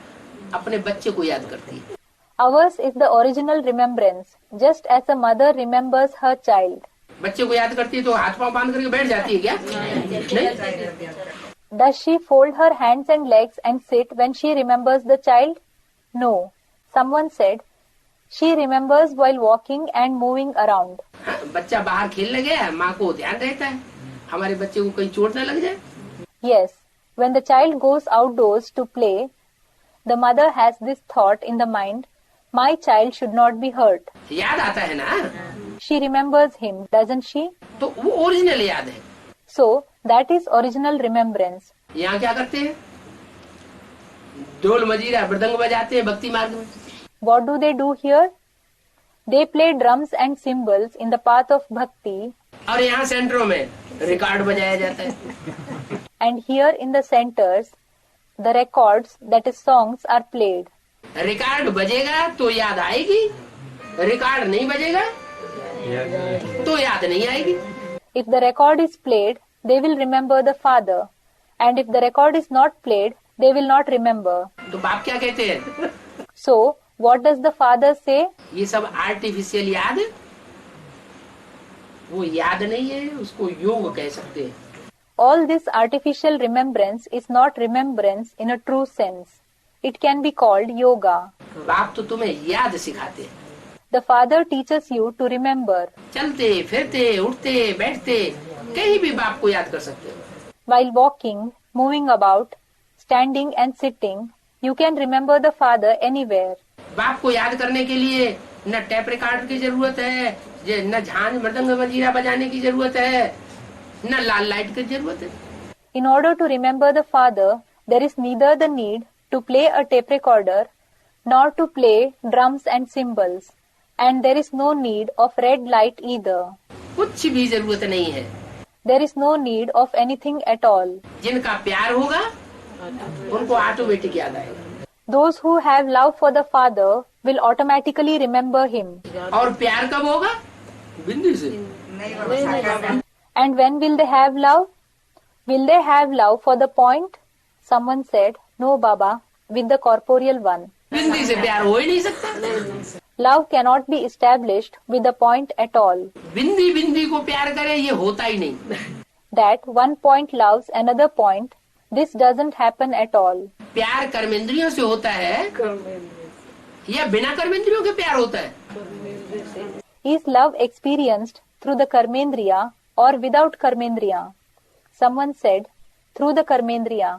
अपने बच्चे को याद करती है। Ours is the original remembrance, just as a mother remembers her child. बच्चे को याद करती है तो हाथ पांव बांध करके बैठ जाती है क्या? नहीं। Does she fold her hands and legs and sit when she remembers the child? No. Someone said, she remembers while walking and moving around. हाँ, बच्चा बाहर खेलने गया, माँ को ध्यान रहता है हमारे बच्चे को कहीं चोट न लग जाए। Yes, when the child goes outdoors to play, the mother has this thought in the mind, my child should not be hurt. याद आता है ना? She remembers him, doesn't she? तो वो ओरिजिनल याद है। So, that is original remembrance. यहाँ क्या करते हैं? ढोल मजीरा मृदंग बजाते हैं भक्ति मार्ग में। What do they do here? They play drums and cymbals in the path of bhakti, और यहाँ सेंटरों में रिकॉर्ड बजाया जाता है। and here in the centers, the records, that is songs, are played. Record बजेगा तो याद आएगी, रिकॉर्ड नहीं बजेगा तो याद नहीं आएगी। If the record is played, they will remember the father, and if the record is not played, they will not remember. तो बाप क्या कहते हैं? So, what does the father say? ये सब आर्टिफिशियल याद है, वो याद नहीं है, उसको योग कह सकते हैं। All this artificial remembrance is not remembrance in a true sense. It can be called yoga. बाप तो तुम्हें याद सिखाते हैं। The father teaches you to remember. चलते फिरते उठते बैठते कहीं भी बाप को याद कर सकते हो। While walking, moving about, standing and sitting, you can remember the father anywhere. बाप को याद करने के लिए न टेप रिकॉर्डर की जरूरत है, न झांझ मृदंग मजीरा बजाने की जरूरत है, न लाल लाइट की जरूरत है। In order to remember the father, there is neither the need to play a tape recorder nor to play drums and cymbals, and there is no need of red light either. कुछ भी जरूरत नहीं है। There is no need of anything at all. जिनका प्यार होगा उनको automatic याद आएगा। Those who have love for the father will automatically remember him. और प्यार कब होगा? बिंदी से। And when will they have love? Will they have love for the point? Someone said, no Baba, with the corporeal one. बिंदी से प्यार हो ही नहीं सकता। Love cannot be established with the point at all. बिंदी बिंदी को प्यार करे ये होता ही नहीं। That one point loves another point, this doesn't happen at all. प्यार कर्मेंद्रियों से होता है या बिना कर्मेंद्रियों के प्यार होता है? Is love experienced through the karmendriya or without karmendriya? Someone said, through the karmendriya.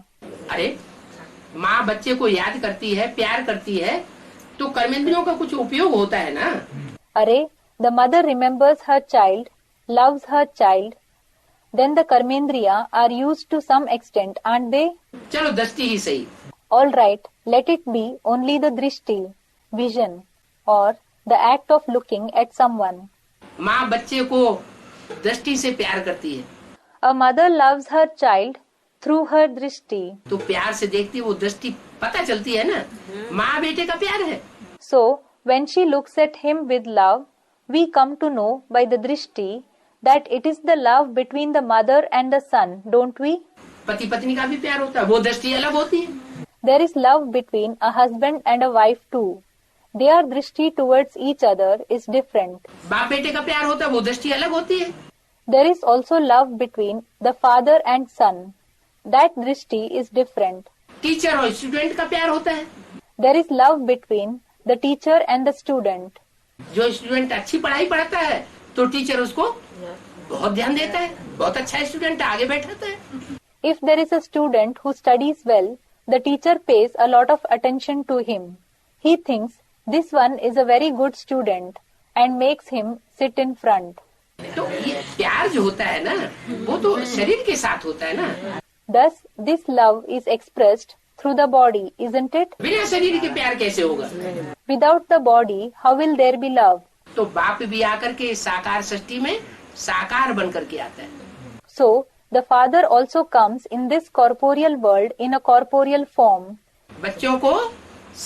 अरे माँ बच्चे को याद करती है, प्यार करती है, तो कर्मेंद्रियों का कुछ उपयोग होता है ना? अरे, the mother remembers her child, loves her child, then the karmendriya are used to some extent, aren't they? चलो दृष्टि ही सही। All right, let it be only the drishti, vision, or the act of looking at someone. माँ बच्चे को दृष्टि से प्यार करती है। A mother loves her child through her drishti. तो प्यार से देखती है, वो दृष्टि पता चलती है ना, माँ बेटे का प्यार है। So, when she looks at him with love, we come to know by the drishti that it is the love between the mother and the son, don't we? पति पत्नी का भी प्यार होता है, वो दृष्टि अलग होती है। There is love between a husband and a wife too. Their drishti towards each other is different. बाप बेटे का प्यार होता है, वो दृष्टि अलग होती है। There is also love between the father and son. That drishti is different. Teacher और स्टूडेंट का प्यार होता है। There is love between the teacher and the student. जो स्टूडेंट अच्छी पढ़ाई पढ़ाता है तो टीचर उसको बहुत ध्यान देता है, बहुत अच्छा स्टूडेंट आगे बैठाता है। If there is a student who studies well, the teacher pays a lot of attention to him. He thinks this one is a very good student and makes him sit in front. तो ये प्यार जो होता है ना, वो तो शरीर के साथ होता है ना। Thus, this love is expressed through the body, isn't it? बिना शरीर के प्यार कैसे होगा? Without the body, how will there be love? तो बाप भी आकर के साकार सृष्टि में साकार बन करके आता है। So, the Father also comes in this corporeal world in a corporeal form. बच्चों को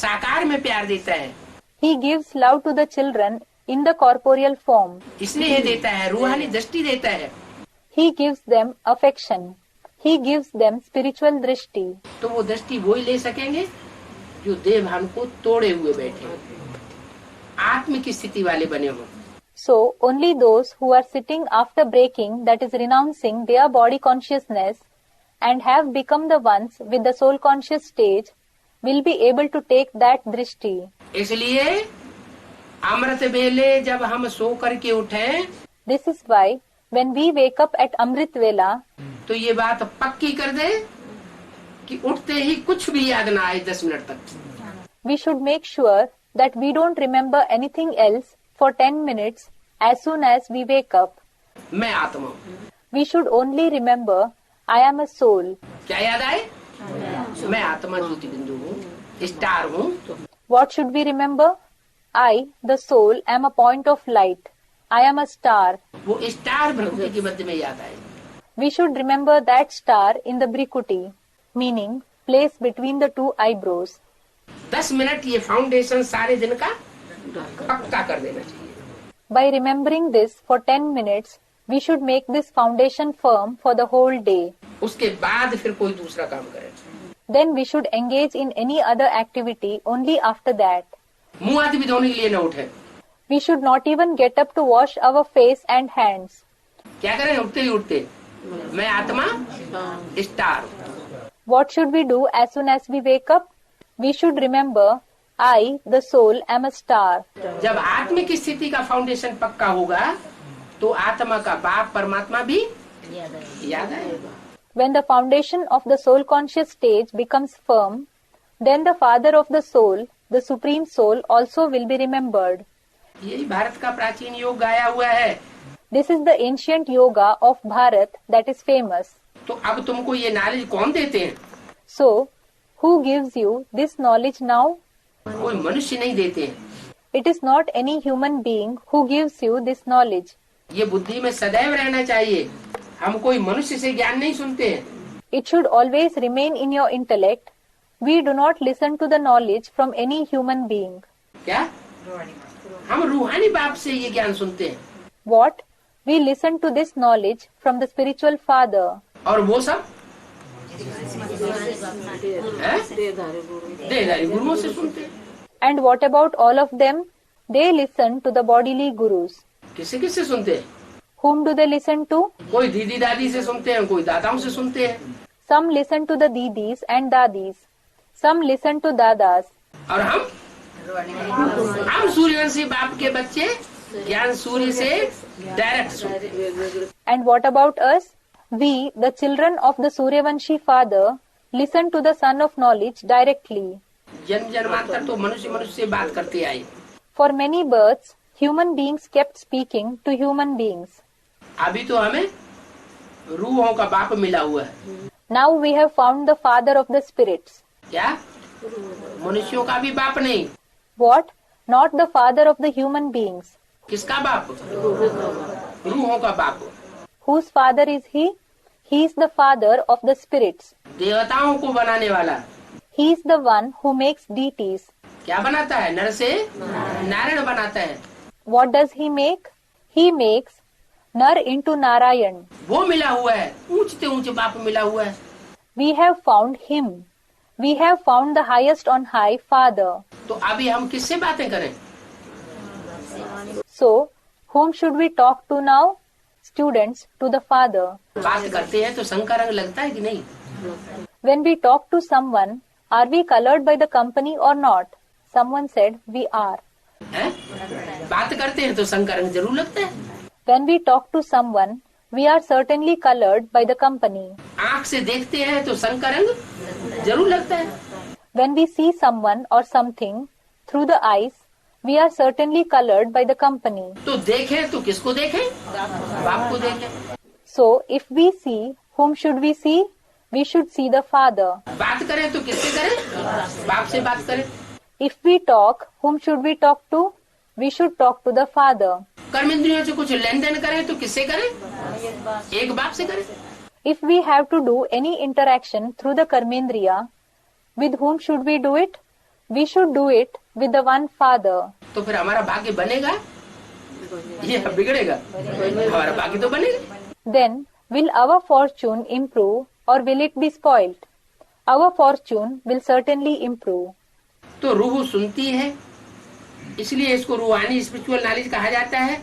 साकार में प्यार देता है, He gives love to the children in the corporeal form. स्नेह देता है, रूहानी दृष्टि देता है। He gives them affection. He gives them spiritual drishti. तो वो दृष्टि वो ही ले सकेंगे जो देह भान को तोड़े हुए बैठे हो, आत्मिक स्थिति वाले बने हो। So, only those who are sitting after breaking, that is renouncing their body consciousness and have become the ones with the soul conscious stage will be able to take that drishti. इसलिए अमृत वेले जब हम सो करके उठे, This is why when we wake up at Amrit Vela, तो ये बात पक्की कर दे कि उठते ही कुछ भी याद ना आए 10 मिनट तक। we should make sure that we don't remember anything else for 10 minutes as soon as we wake up. मैं आत्मा हूँ। We should only remember, I am a soul. क्या याद आए? मैं आत्मा ज्योति बिंदु हूँ, स्टार हूँ। What should we remember? I, the soul, am a point of light. I am a star. वो स्टार प्रकृति के मध्य में याद आए। We should remember that star in the Brikuti, meaning place between the two eyebrows. 10 minute ये foundation सारे दिन का पक्का कर देना चाहिए। By remembering this for 10 minutes, we should make this foundation firm for the whole day. उसके बाद फिर कोई दूसरा काम करे। Then we should engage in any other activity only after that. मुंह आदि भी धोने के लिए न उठे। We should not even get up to wash our face and hands. क्या करें? उठते ही उठते मैं आत्मा star. What should we do as soon as we wake up? We should remember, I, the soul, am a star. जब आत्मिक स्थिति का फाउंडेशन पक्का होगा तो आत्मा का बाप परमात्मा भी याद आएगा। When the foundation of the soul conscious stage becomes firm, then the father of the soul, the supreme soul, also will be remembered. यही भारत का प्राचीन योग गाया हुआ है। This is the ancient yoga of Bharat that is famous. तो अब तुमको ये नॉलेज कौन देते हैं? So, who gives you this knowledge now? कोई मनुष्य नहीं देते हैं। It is not any human being who gives you this knowledge. ये बुद्धि में सदैव रहना चाहिए। हम कोई मनुष्य से ज्ञान नहीं सुनते हैं। It should always remain in your intellect. We do not listen to the knowledge from any human being. क्या? हम रूहानी बाप से ये ज्ञान सुनते हैं। What? We listen to this knowledge from the spiritual father. और वो सब देहधारी गुरुओं से सुनते हैं। And what about all of them? They listen to the bodily gurus. किसे किससे सुनते हैं? Whom do they listen to? कोई दीदी दादी से सुनते हैं, कोई दादाओं से सुनते हैं। Some listen to the didis and dadis. Some listen to dadas. और हम सूर्यवंशी बाप के बच्चे ज्ञान सूर्य से डायरेक्ट सुनते हैं। And what about us? We, the children of the Suryavanshi father, listen to the son of knowledge directly. जन्म जन्मांतर तो मनुष्य मनुष्य से बात करते आए। For many births, human beings kept speaking to human beings. अभी तो हमें रूहों का बाप मिला हुआ है। Now we have found the father of the spirits. क्या? मनुष्यों का भी बाप नहीं। What? Not the father of the human beings. किसका बाप? रूहों का बाप। Whose father is he? He is the father of the spirits. देवताओं को बनाने वाला। He is the one who makes deities. क्या बनाता है? नर से नारायण बनाता है। What does he make? He makes Nar into Narayan. वो मिला हुआ है, ऊंचे ऊंचे बाप मिला हुआ है। We have found him. We have found the highest on high father. तो अभी हम किससे बातें करें? So, whom should we talk to now? Students, to the father. बात करते हैं तो शंका रंग लगता है कि नहीं? When we talk to someone, are we colored by the company or not? Someone said, we are. है? बात करते हैं तो शंका रंग जरूर लगता है। When we talk to someone, we are certainly colored by the company. आँख से देखते हैं तो शंका रंग जरूर लगता है। When we see someone or something through the eyes, we are certainly colored by the company. तो देखें तो किसको देखें? बाप को देखें। So, if we see, whom should we see? We should see the Father. बात करें तो किससे करें? बाप से बात करें। If we talk, whom should we talk to? We should talk to the Father. कर्म इंद्रियों से कुछ लेन देन करें तो किससे करें? एक बाप से करें। If we have to do any interaction through the Karmendriya, with whom should we do it? We should do it with the one Father. तो फिर हमारा भाग्य बनेगा या बिगड़ेगा? हमारा भाग्य तो बनेगा। Then, will our fortune improve or will it be spoiled? Our fortune will certainly improve. तो रूह सुनती है, इसलिए इसको रूहानी स्पिरिचुअल नॉलेज कहा जाता है।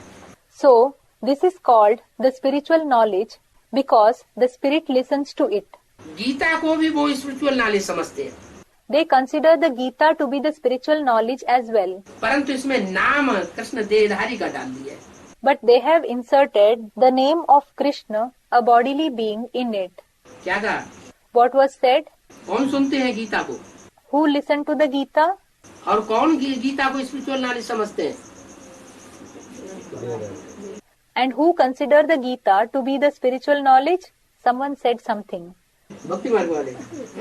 So, this is called the spiritual knowledge because the spirit listens to it. Gita को भी वो स्पिरिचुअल नॉलेज समझते हैं, They consider the Gita to be the spiritual knowledge as well. परंतु इसमें नाम कृष्ण देहधारी का डाल दिया है। But they have inserted the name of Krishna, a bodily being, in it. क्या कहा? What was said? कौन सुनते हैं गीता को Who listened to the Gita? और कौन गीता को स्पिरिचुअल नॉलेज समझते हैं? And who consider the Gita to be the spiritual knowledge? Someone said something. भक्ति मार्ग वाले।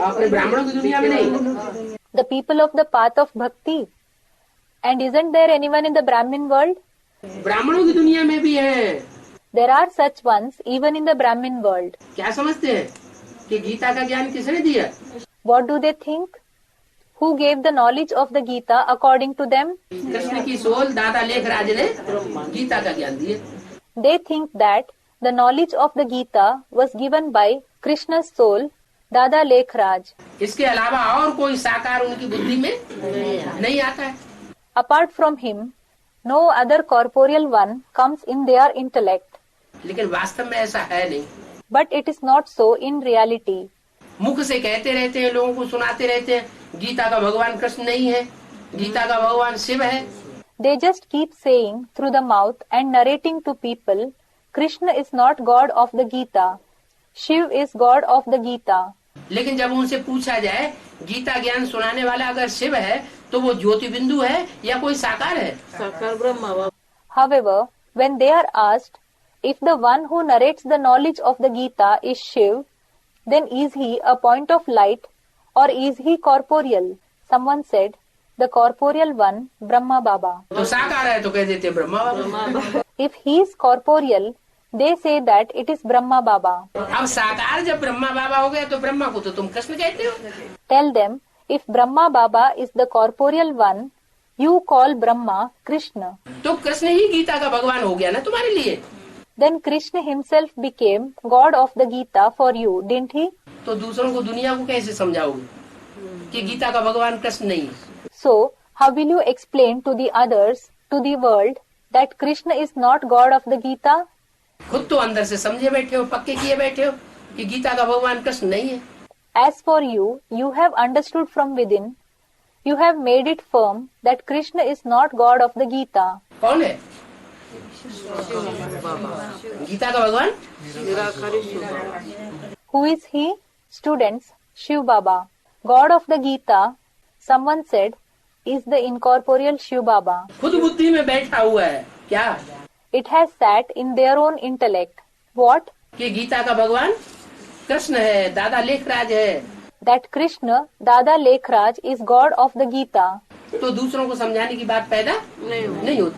आपने ब्राह्मणों की दुनिया में नहीं, The people of the path of bhakti. And isn't there anyone in the Brahmin world? ब्राह्मणों की दुनिया में भी है। There are such ones even in the Brahmin world. क्या समझते हैं कि गीता का ज्ञान किसने दिया? What do they think? Who gave the knowledge of the Gita according to them? Krishna की सोल दादा लेखराज ने गीता का ज्ञान दिया। They think that the knowledge of the Gita was given by Krishna's soul, Dada Lekhraj. इसके अलावा और कोई साकार उनकी बुद्धि में नहीं आता है। Apart from him, no other corporeal one comes in their intellect. लेकिन वास्तव में ऐसा है नहीं। But it is not so in reality. मुख से कहते रहते हैं, लोगों को सुनाते रहते हैं, गीता का भगवान कृष्ण नहीं है, गीता का भगवान शिव है। They just keep saying through the mouth and narrating to people, Krishna is not God of the Gita. Shiv is God of the Gita. लेकिन जब उनसे पूछा जाए गीता ज्ञान सुनाने वाला अगर शिव है तो वो ज्योति बिंदु है या कोई साकार है? साकार ब्रह्म। However, when they are asked if the one who narrates the knowledge of the Gita is Shiv, then is he a point of light or is he corporeal? Someone said, the corporeal one, Brahma Baba. तो साकार है तो कह देते ब्रह्मा बाबा। If he is corporeal, they say that it is Brahma Baba. अब साकार जब ब्रह्मा बाबा हो गए तो ब्रह्मा को तो तुम कृष्ण कहते हो। Tell them, if Brahma Baba is the corporeal one, you call Brahma Krishna. तो कृष्ण ही गीता का भगवान हो गया ना तुम्हारे लिए। Then Krishna himself became God of the Gita for you, didn't he? तो दूसरों को, दुनिया को कैसे समझाओगे कि गीता का भगवान कृष्ण नहीं है? So, how will you explain to the others, to the world, that Krishna is not God of the Gita? खुद तो अंदर से समझे बैठे हो, पक्के किए बैठे हो कि गीता का भगवान कृष्ण नहीं है। As for you, you have understood from within, you have made it firm that Krishna is not God of the Gita. कौन है गीता का भगवान? Who is he? Students, Shiv Baba. God of the Gita, someone said, is the incorporeal Shiv Baba. खुद बुद्धि में बैठा हुआ है क्या? It has sat in their own intellect. What? कि गीता का भगवान कृष्ण है, दादा लेखराज है। That Krishna, Dada Lekhraj, is God of the Gita. तो दूसरों को समझाने की बात पैदा नहीं होती।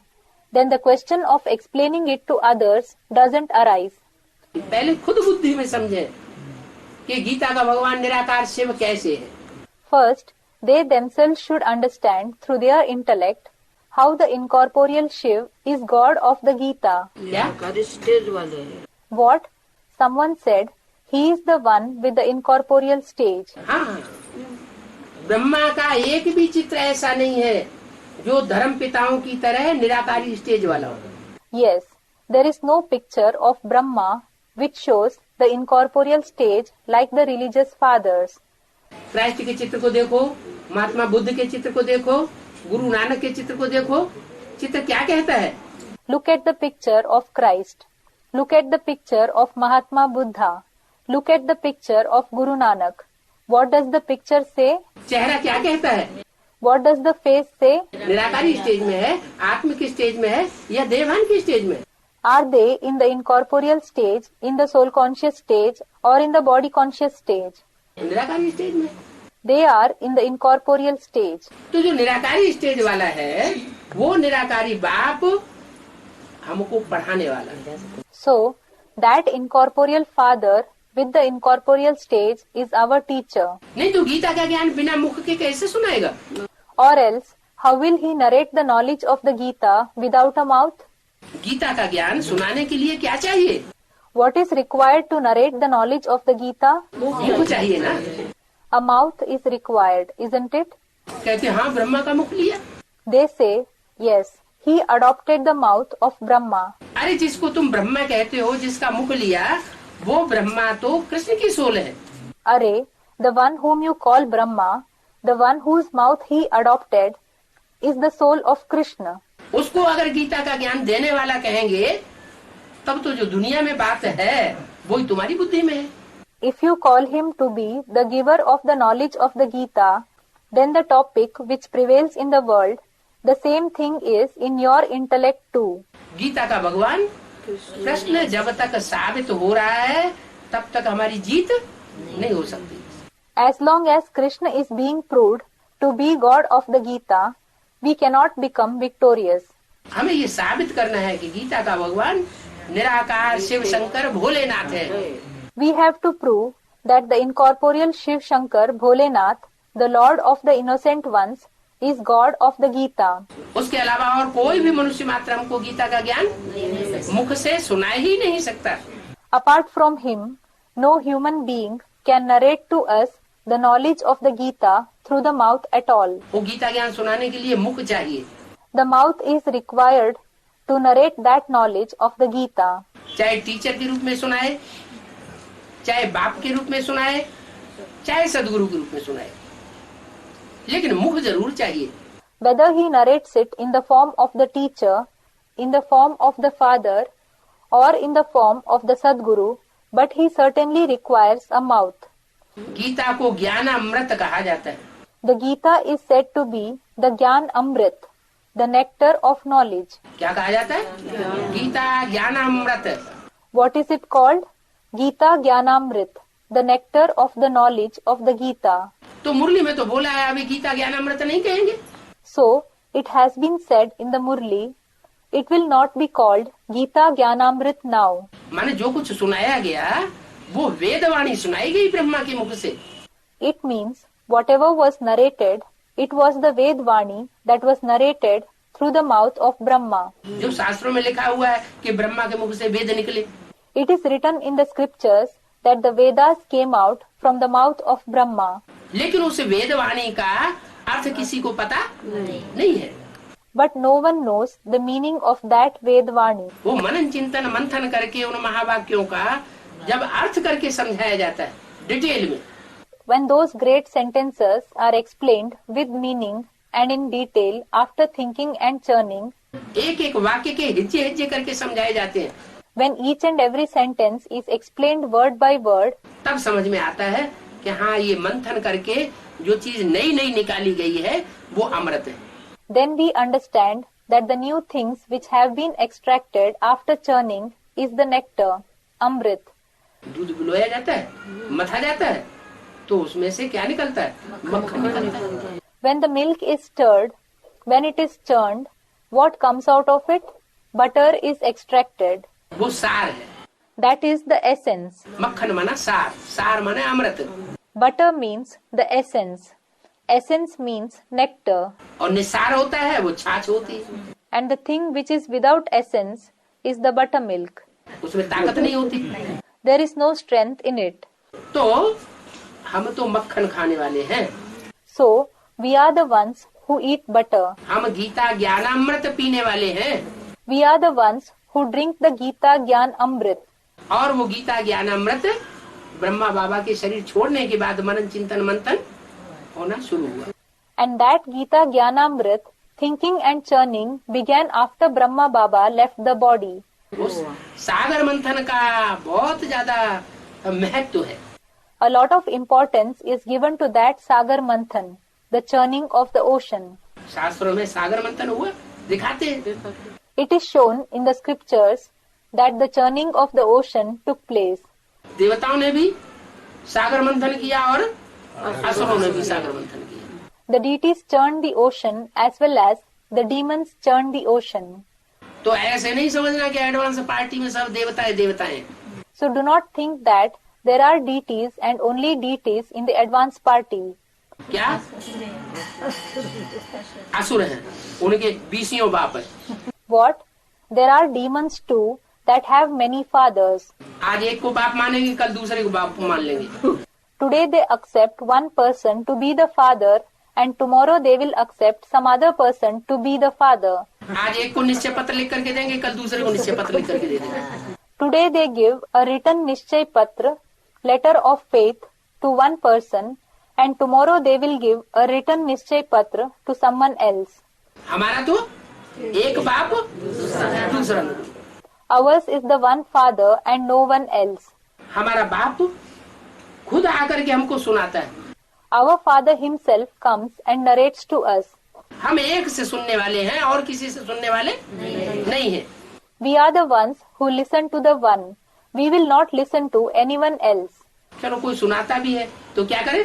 Then the question of explaining it to others doesn't arise. पहले खुद बुद्धि में समझे कि गीता का भगवान निराकार शिव कैसे है। First, they themselves should understand through their intellect how the incorporeal Shiv is God of the Gita. क्या? स्टेज वाले हैं। What? Someone said, he is the one with the incorporeal stage. हाँ, ब्रह्मा का एक भी चित्र ऐसा नहीं है जो धर्म पिताओं की तरह निराकारी स्टेज वाला हो। Yes, there is no picture of Brahma which shows the incorporeal stage like the religious fathers. Christ के चित्र को देखो, महात्मा बुद्ध के चित्र को देखो, गुरु नानक के चित्र को देखो, चित्र क्या कहता है? Look at the picture of Christ. Look at the picture of Mahatma Buddha. Look at the picture of Guru Nanak. What does the picture say? चेहरा क्या कहता है? What does the face say? निराकारी स्टेज में है, आत्मिक stage में है या देवान की स्टेज में? Are they in the incorporeal stage, in the soul conscious stage, or in the body conscious stage? निराकारी स्टेज में। They are in the incorporeal stage. तो जो निराकारी स्टेज वाला है वो निराकारी बाप हमको पढ़ाने वाला है। So, that incorporeal father with the incorporeal stage is our teacher. नहीं तो गीता का ज्ञान बिना मुख के कैसे सुनाएगा? Or else, how will he narrate the knowledge of the Gita without a mouth? Gita का ज्ञान सुनाने के लिए क्या चाहिए? What is required to narrate the knowledge of the Gita? मुख चाहिए ना। A mouth is required, isn't it? कहते हाँ ब्रह्मा का मुख लिया। They say, yes, he adopted the mouth of Brahma. अरे जिसको तुम ब्रह्मा कहते हो, जिसका मुख लिया, वो ब्रह्मा तो कृष्ण की सोल है। Array, the one whom you call Brahma, the one whose mouth he adopted, is the soul of Krishna. उसको अगर गीता का ज्ञान देने वाला कहेंगे तब तो जो दुनिया में बात है वही तुम्हारी बुद्धि में है। If you call him to be the giver of the knowledge of the Gita, then the topic which prevails in the world, the same thing is in your intellect too. Gita का भगवान कृष्ण जब तक साबित हो रहा है तब तक हमारी जीत नहीं हो सकती। As long as Krishna is being proved to be God of the Gita, we cannot become victorious. हमें ये साबित करना है कि गीता का भगवान निराकार शिव शंकर भोलेनाथ है। We have to prove that the incorporeal Shiv Shankar Bholenath, the Lord of the innocent ones, is God of the Gita. उसके अलावा और कोई भी मनुष्य मात्र हमको गीता का ज्ञान मुख से सुना ही नहीं सकता। Apart from him, no human being can narrate to us the knowledge of the Gita through the mouth at all. वो गीता ज्ञान सुनाने के लिए मुख चाहिए। The mouth is required to narrate that knowledge of the Gita. चाहे teacher के रूप में सुनाए, चाहे बाप के रूप में सुनाए, चाहे सदगुरु के रूप में सुनाए, लेकिन मुख जरूर चाहिए। Whether he narrates it in the form of the teacher, in the form of the father, or in the form of the Sadguru, but he certainly requires a mouth. Gita को ज्ञान अमृत कहा जाता है। The Gita is said to be the Gyan Amrit, the nectar of knowledge. क्या कहा जाता है? गीता ज्ञान अमृत। What is it called? Gita Gyanamrit, the nectar of the knowledge of the Gita. तो मुरली में तो बोला है अभी गीता ज्ञान अमृत नहीं कहेंगे। So, it has been said in the Murli, it will not be called Gita Gyanamrit now. माने जो कुछ सुनाया गया वो वेदवाणी सुनाई गई ब्रह्मा के मुख से। It means whatever was narrated, it was the Vedvani that was narrated through the mouth of Brahma. जो शास्त्रों में लिखा हुआ है कि ब्रह्मा के मुख से वेद निकले, It is written in the scriptures that the Vedas came out from the mouth of Brahma. लेकिन उस वेदवाणी का अर्थ किसी को पता नहीं है। But no one knows the meaning of that Vedvani. वो मनन चिंतन मंथन करके उन महावाक्यों का जब अर्थ करके समझाया जाता है डिटेल में, When those great sentences are explained with meaning and in detail after thinking and churning, एक एक वाक्य के हिज्जे हिज्जे करके समझाए जाते हैं, when each and every sentence is explained word by word, तब समझ में आता है कि हाँ ये मंथन करके जो चीज नई नई निकाली गई है वो अमृत है। then we understand that the new things which have been extracted after churning is the nectar, Amrit. दूध बुलाया जाता है, मथा जाता है, तो उसमें से क्या निकलता है? मक्खन निकलता है। When the milk is stirred, when it is churned, what comes out of it? Butter is extracted. वो सार है। That is the essence. मक्खन माना सार, सार माना अमृत, Butter means the essence. Essence means nectar. और निसार होता है वो छाछ होती है। And the thing which is without essence is the buttermilk. उसमें ताकत नहीं होती। There is no strength in it. तो हम तो मक्खन खाने वाले हैं। So, we are the ones who eat butter. हम गीता ज्ञानामृत पीने वाले हैं। We are the ones who drink the Gita Gyan Amrit. और वो गीता ज्ञानामृत ब्रह्मा बाबा के शरीर छोड़ने के बाद मनन चिंतन मंथन होना शुरू हुआ। And that Gita Gyanamrit, thinking and churning, began after Brahma Baba left the body. उस सागर मंथन का बहुत ज्यादा महत्व है। A lot of importance is given to that Sagar Manthan. the churning of the ocean. शास्त्रों में सागर मंथन हुआ दिखाते हैं। It is shown in the scriptures that the churning of the ocean took place. देवताओं ने भी सागर मंथन किया और असुरों ने भी सागर मंथन किया। The deities churned the ocean as well as the demons churned the ocean. तो ऐसे नहीं समझना कि एडवांस पार्टी में सब देवताएं देवताएं। So do not think that there are deities and only deities in the advanced party. क्या असुर हैं, उनके 20 बाप है। What? There are demons too that have many fathers. आज एक को बाप मानेंगे, कल दूसरे को बाप मान लेंगे। Today they accept one person to be the father and tomorrow they will accept some other person to be the father. आज एक को निश्चय पत्र लिख करके देंगे, कल दूसरे को निश्चय पत्र लिख करके दे देंगे। Today they give a written Nishchay Patra, letter of faith, to one person and tomorrow they will give a written Nishchay Patra to someone else. हमारा तो एक बाप दूसरा। Ours is the one father and no one else. हमारा बाप खुद आकर के हमको सुनाता है। Our father himself comes and narrates to us. हम एक से सुनने वाले हैं और किसी से सुनने वाले नहीं हैं। We are the ones who listen to the one. We will not listen to anyone else. चलो कोई सुनाता भी है तो क्या करें?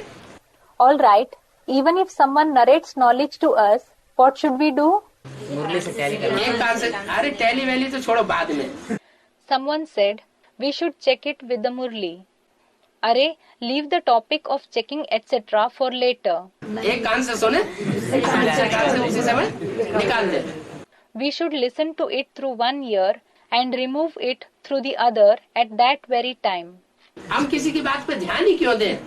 All right, even if someone narrates knowledge to us, what should we do? एक कान से, अरे टैली वैली तो छोड़ो बाद में। Someone said, we should check it with the Murli. Arey, leave the topic of checking etc. for later. एक कान से सुने, दूसरे कान से उसी समय निकाल दे। We should listen to it through one ear and remove it through the other at that very time. हम किसी की बात पे ध्यान ही क्यों दें?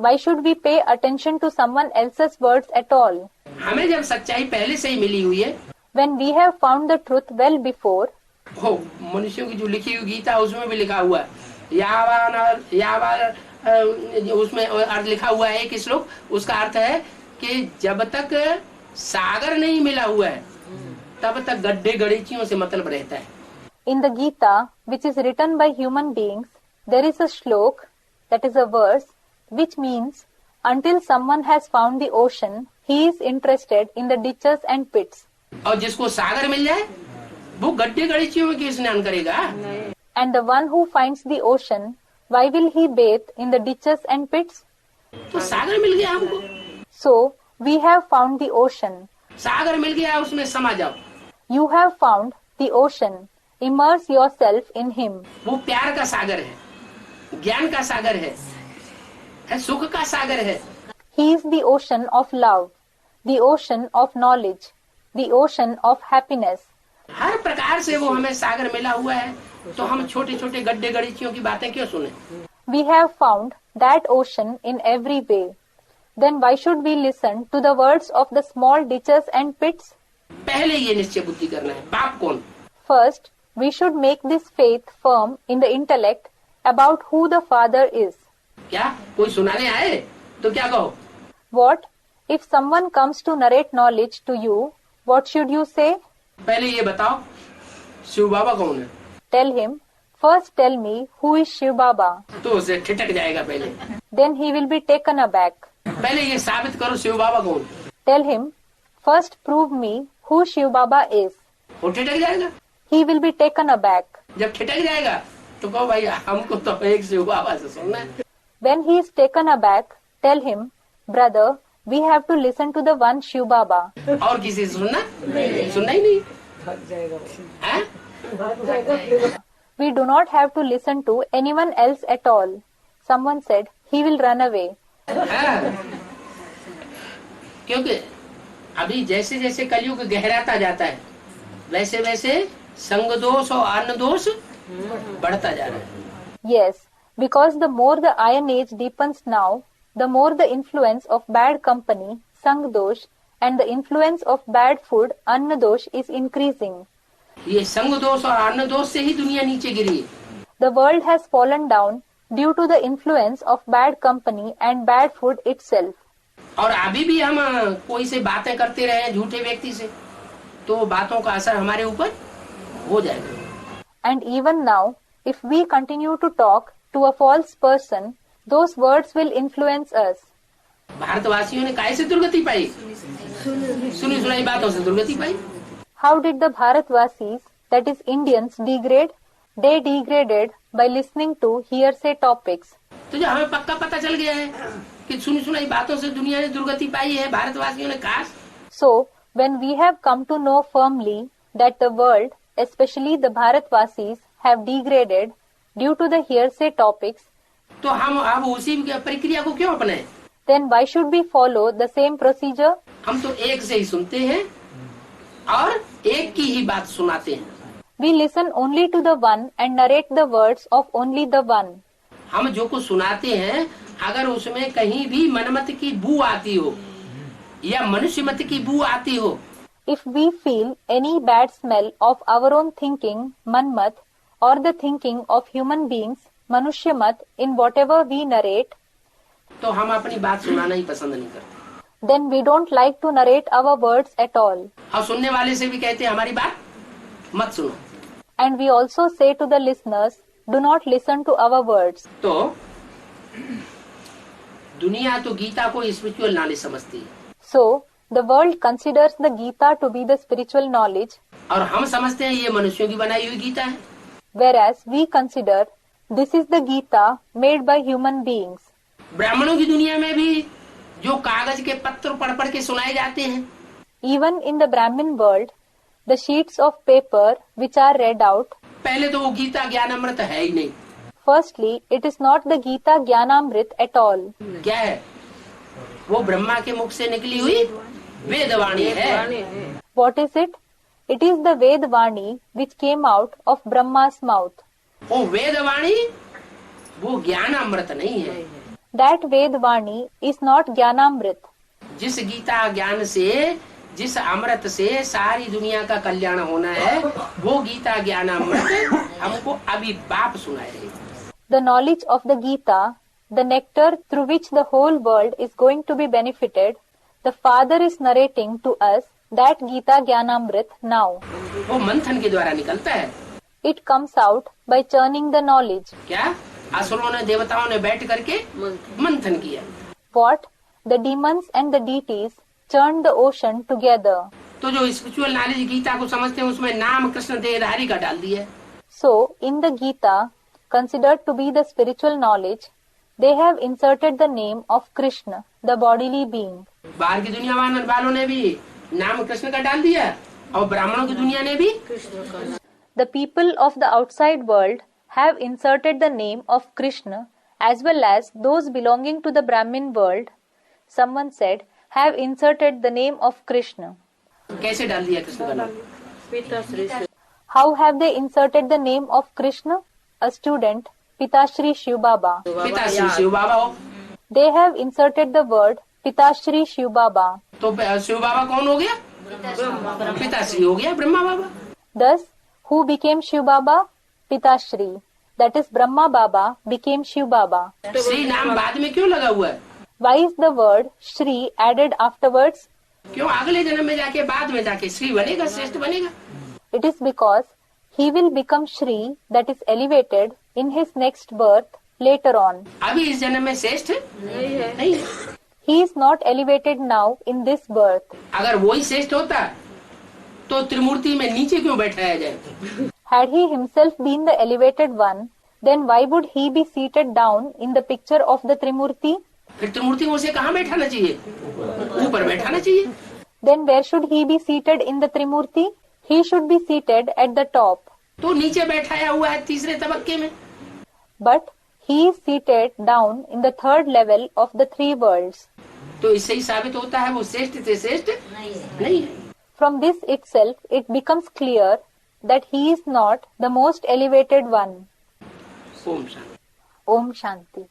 Why should we pay attention to someone else's words at all? हमें जब सच्चाई पहले से ही मिली हुई है, When we have found the truth well before, हो मनुष्यों की जो लिखी हुई गीता उसमें भी लिखा हुआ है, यावान उसमें अर्थ लिखा हुआ है। एक श्लोक, उसका अर्थ है कि जब तक सागर नहीं मिला हुआ है तब तक गड्ढे गड़ीचियों से मतलब रहता है। in the Gita, which is written by human beings, there is a shlok, that is a verse, which means until someone has found the ocean, he is interested in the ditches and pits. और जिसको सागर मिल जाए वो गड्ढे गड़ीचियों में क्यों स्नान करेगा? And the one who finds the ocean, why will he bathe in the ditches and pits? तो सागर मिल गया हमको, So, we have found the ocean. सागर मिल गया, उसमें समा जाओ। You have found the ocean. Immerse yourself in him. वो प्यार का सागर है, ज्ञान का सागर है सुख का सागर है। He is the ocean of love, the ocean of knowledge, the ocean of happiness. हर प्रकार से वो हमें सागर मिला हुआ है, तो हम छोटे छोटे गड्ढे गड़ीचियों की बातें क्यों सुने? We have found that ocean in every way. Then why should we listen to the words of the small ditches and pits? पहले ये निश्चय बुद्धि करना है, बाप कौन? First, we should make this faith firm in the intellect about who the Father is. क्या कोई सुनाने आए तो क्या कहो? What? If someone comes to narrate knowledge to you, what should you say? पहले ये बताओ शिव बाबा कौन है? Tell him, first tell me who is Shiv Baba. तो उसे ठिठक जाएगा पहले। Then he will be taken aback. पहले ये साबित करो शिव बाबा कौन? Tell him, first prove me who Shiv Baba is. वो ठिठक जाएगा। He will be taken aback. जब ठिठक जाएगा तो कहो भाई हमको तो एक शिव बाबा से सुनना है। When he is taken aback, tell him, brother, we have to listen to the one Shiv Baba. और किसी से सुनना सुनना ही नहीं। हैं? We do not have to listen to anyone else at all. Someone said, he will run away. हैं? क्योंकि अभी जैसे जैसे कलयुग गहराता जाता है वैसे वैसे संग दोष और अन्न दोष बढ़ता जा रहा है। Yes, because the more the iron age deepens now, the more the influence of bad company, sang dosh, and the influence of bad food, anna dosh, is increasing. ये संग दोष और अन्न दोष से ही दुनिया नीचे गिरी है। The world has fallen down due to the influence of bad company and bad food itself. और अभी भी हम कोई से बातें करते रहे झूठे व्यक्ति से तो बातों का असर हमारे ऊपर हो जाएगा। And even now, if we continue to talk to a false person, those words will influence us. भारतवासियों ने काहे से दुर्गति पाई? सुनी सुनाई बातों से दुर्गति पाई। How did the Bharatvasis, that is Indians, degrade? They degraded by listening to hearsay topics. तो जो हमें पक्का पता चल गया है कि सुनी सुनाई बातों से दुनिया ने दुर्गति पाई है, भारतवासियों ने कहा। So, when we have come to know firmly that the world, especially the Bharatvasis, have degraded due to the hearsay topics, तो हम अब उसी प्रक्रिया को क्यों अपनाएं? then why should we follow the same procedure? हम तो एक से ही सुनते हैं और एक की ही बात सुनाते हैं। We listen only to the one and narrate the words of only the one. हम जो कुछ सुनाते हैं, अगर उसमें कहीं भी मनमत की बू आती हो या मनुष्य मत की बू आती हो, If we feel any bad smell of our own thinking, manmat, or the thinking of human beings, manushyamat, in whatever we narrate, तो हम अपनी बात सुनाना ही पसंद नहीं करते। then we don't like to narrate our words at all. और सुनने वाले से भी कहते हैं हमारी बात मत सुनो। And we also say to the listeners, do not listen to our words. तो दुनिया तो गीता को स्पिरिचुअल नॉलेज समझती है, So, the world considers the Gita to be the spiritual knowledge, और हम समझते हैं ये मनुष्यों की बनाई हुई गीता है। whereas we consider this is the Gita made by human beings. ब्राह्मणों की दुनिया में भी जो कागज के पत्र पढ़ पढ़ के सुनाए जाते हैं, Even in the Brahmin world, the sheets of paper which are read out, पहले तो वो गीता ज्ञान अमृत है ही नहीं। firstly, it is not the Gita Jnanamrit at all. क्या है? वो ब्रह्मा के मुख से निकली हुई वेदवाणी है। What is it? It is the Vedvani which came out of Brahma's mouth. वो वेदवाणी वो ज्ञान अमृत नहीं है। That Vedvani is not Jnanamrit. जिस गीता ज्ञान से, जिस अमृत से सारी दुनिया का कल्याण होना है, वो गीता ज्ञान अमृत हमको अभी बाप सुनाए रहे। The knowledge of the Gita, the nectar through which the whole world is going to be benefited, the Father is narrating to us that Gita Jnanamrit now. वो मंथन के द्वारा निकलता है। It comes out by churning the knowledge. क्या? असुरों ने देवताओं ने बैठ करके मंथन किया। What? The demons and the deities churned the ocean together. तो जो स्पिरिचुअल नॉलेज गीता को समझते हैं उसमें नाम कृष्ण देहधारी का डाल दिया। So, in the Gita, considered to be the spiritual knowledge, they have inserted the name of Krishna, the bodily being. बाहर की दुनिया वालों ने भी नाम कृष्ण का डाल दिया और ब्राह्मणों की दुनिया ने भी। The people of the outside world have inserted the name of Krishna as well as those belonging to the Brahmin world, someone said, have inserted the name of Krishna. कैसे डाल दिया कृष्ण का नाम? How have they inserted the name of Krishna? A student, Pitashri Shiv Baba. पिता श्री शिव बाबा हो, They have inserted the word Pitashri Shiv Baba. तो शिव बाबा कौन हो गया? पिताश्री हो गया ब्रह्मा बाबा। Thus, who became Shiv Baba? Pitashri. That is Brahma Baba became Shiv Baba. Shri नाम बाद में क्यों लगा हुआ है? Why is the word Shri added afterwards? क्यों अगले जन्म में जाके बाद में जाके श्री बनेगा, श्रेष्ठ बनेगा? It is because he will become Shri, that is elevated, in his next birth later on. अभी इस जन्म में श्रेष्ठ नहीं है। He is not elevated now in this birth. अगर वो ही श्रेष्ठ होता तो त्रिमूर्ति में नीचे क्यों बैठाया जाए? Had he himself been the elevated one, then why would he be seated down in the picture of the Trimurti? फिर त्रिमूर्ति को उसे कहाँ बैठाना चाहिए? ऊपर बैठाना चाहिए। Then where should he be seated in the Trimurti? He should be seated at the top. तो नीचे बैठाया हुआ है तीसरे तबक्के में। But he is seated down in the third level of the three worlds. तो इससे ही साबित होता है वो श्रेष्ठ से श्रेष्ठ नहीं है। From this itself, it becomes clear that he is not the most elevated one. Om Shanti. Om Shanti.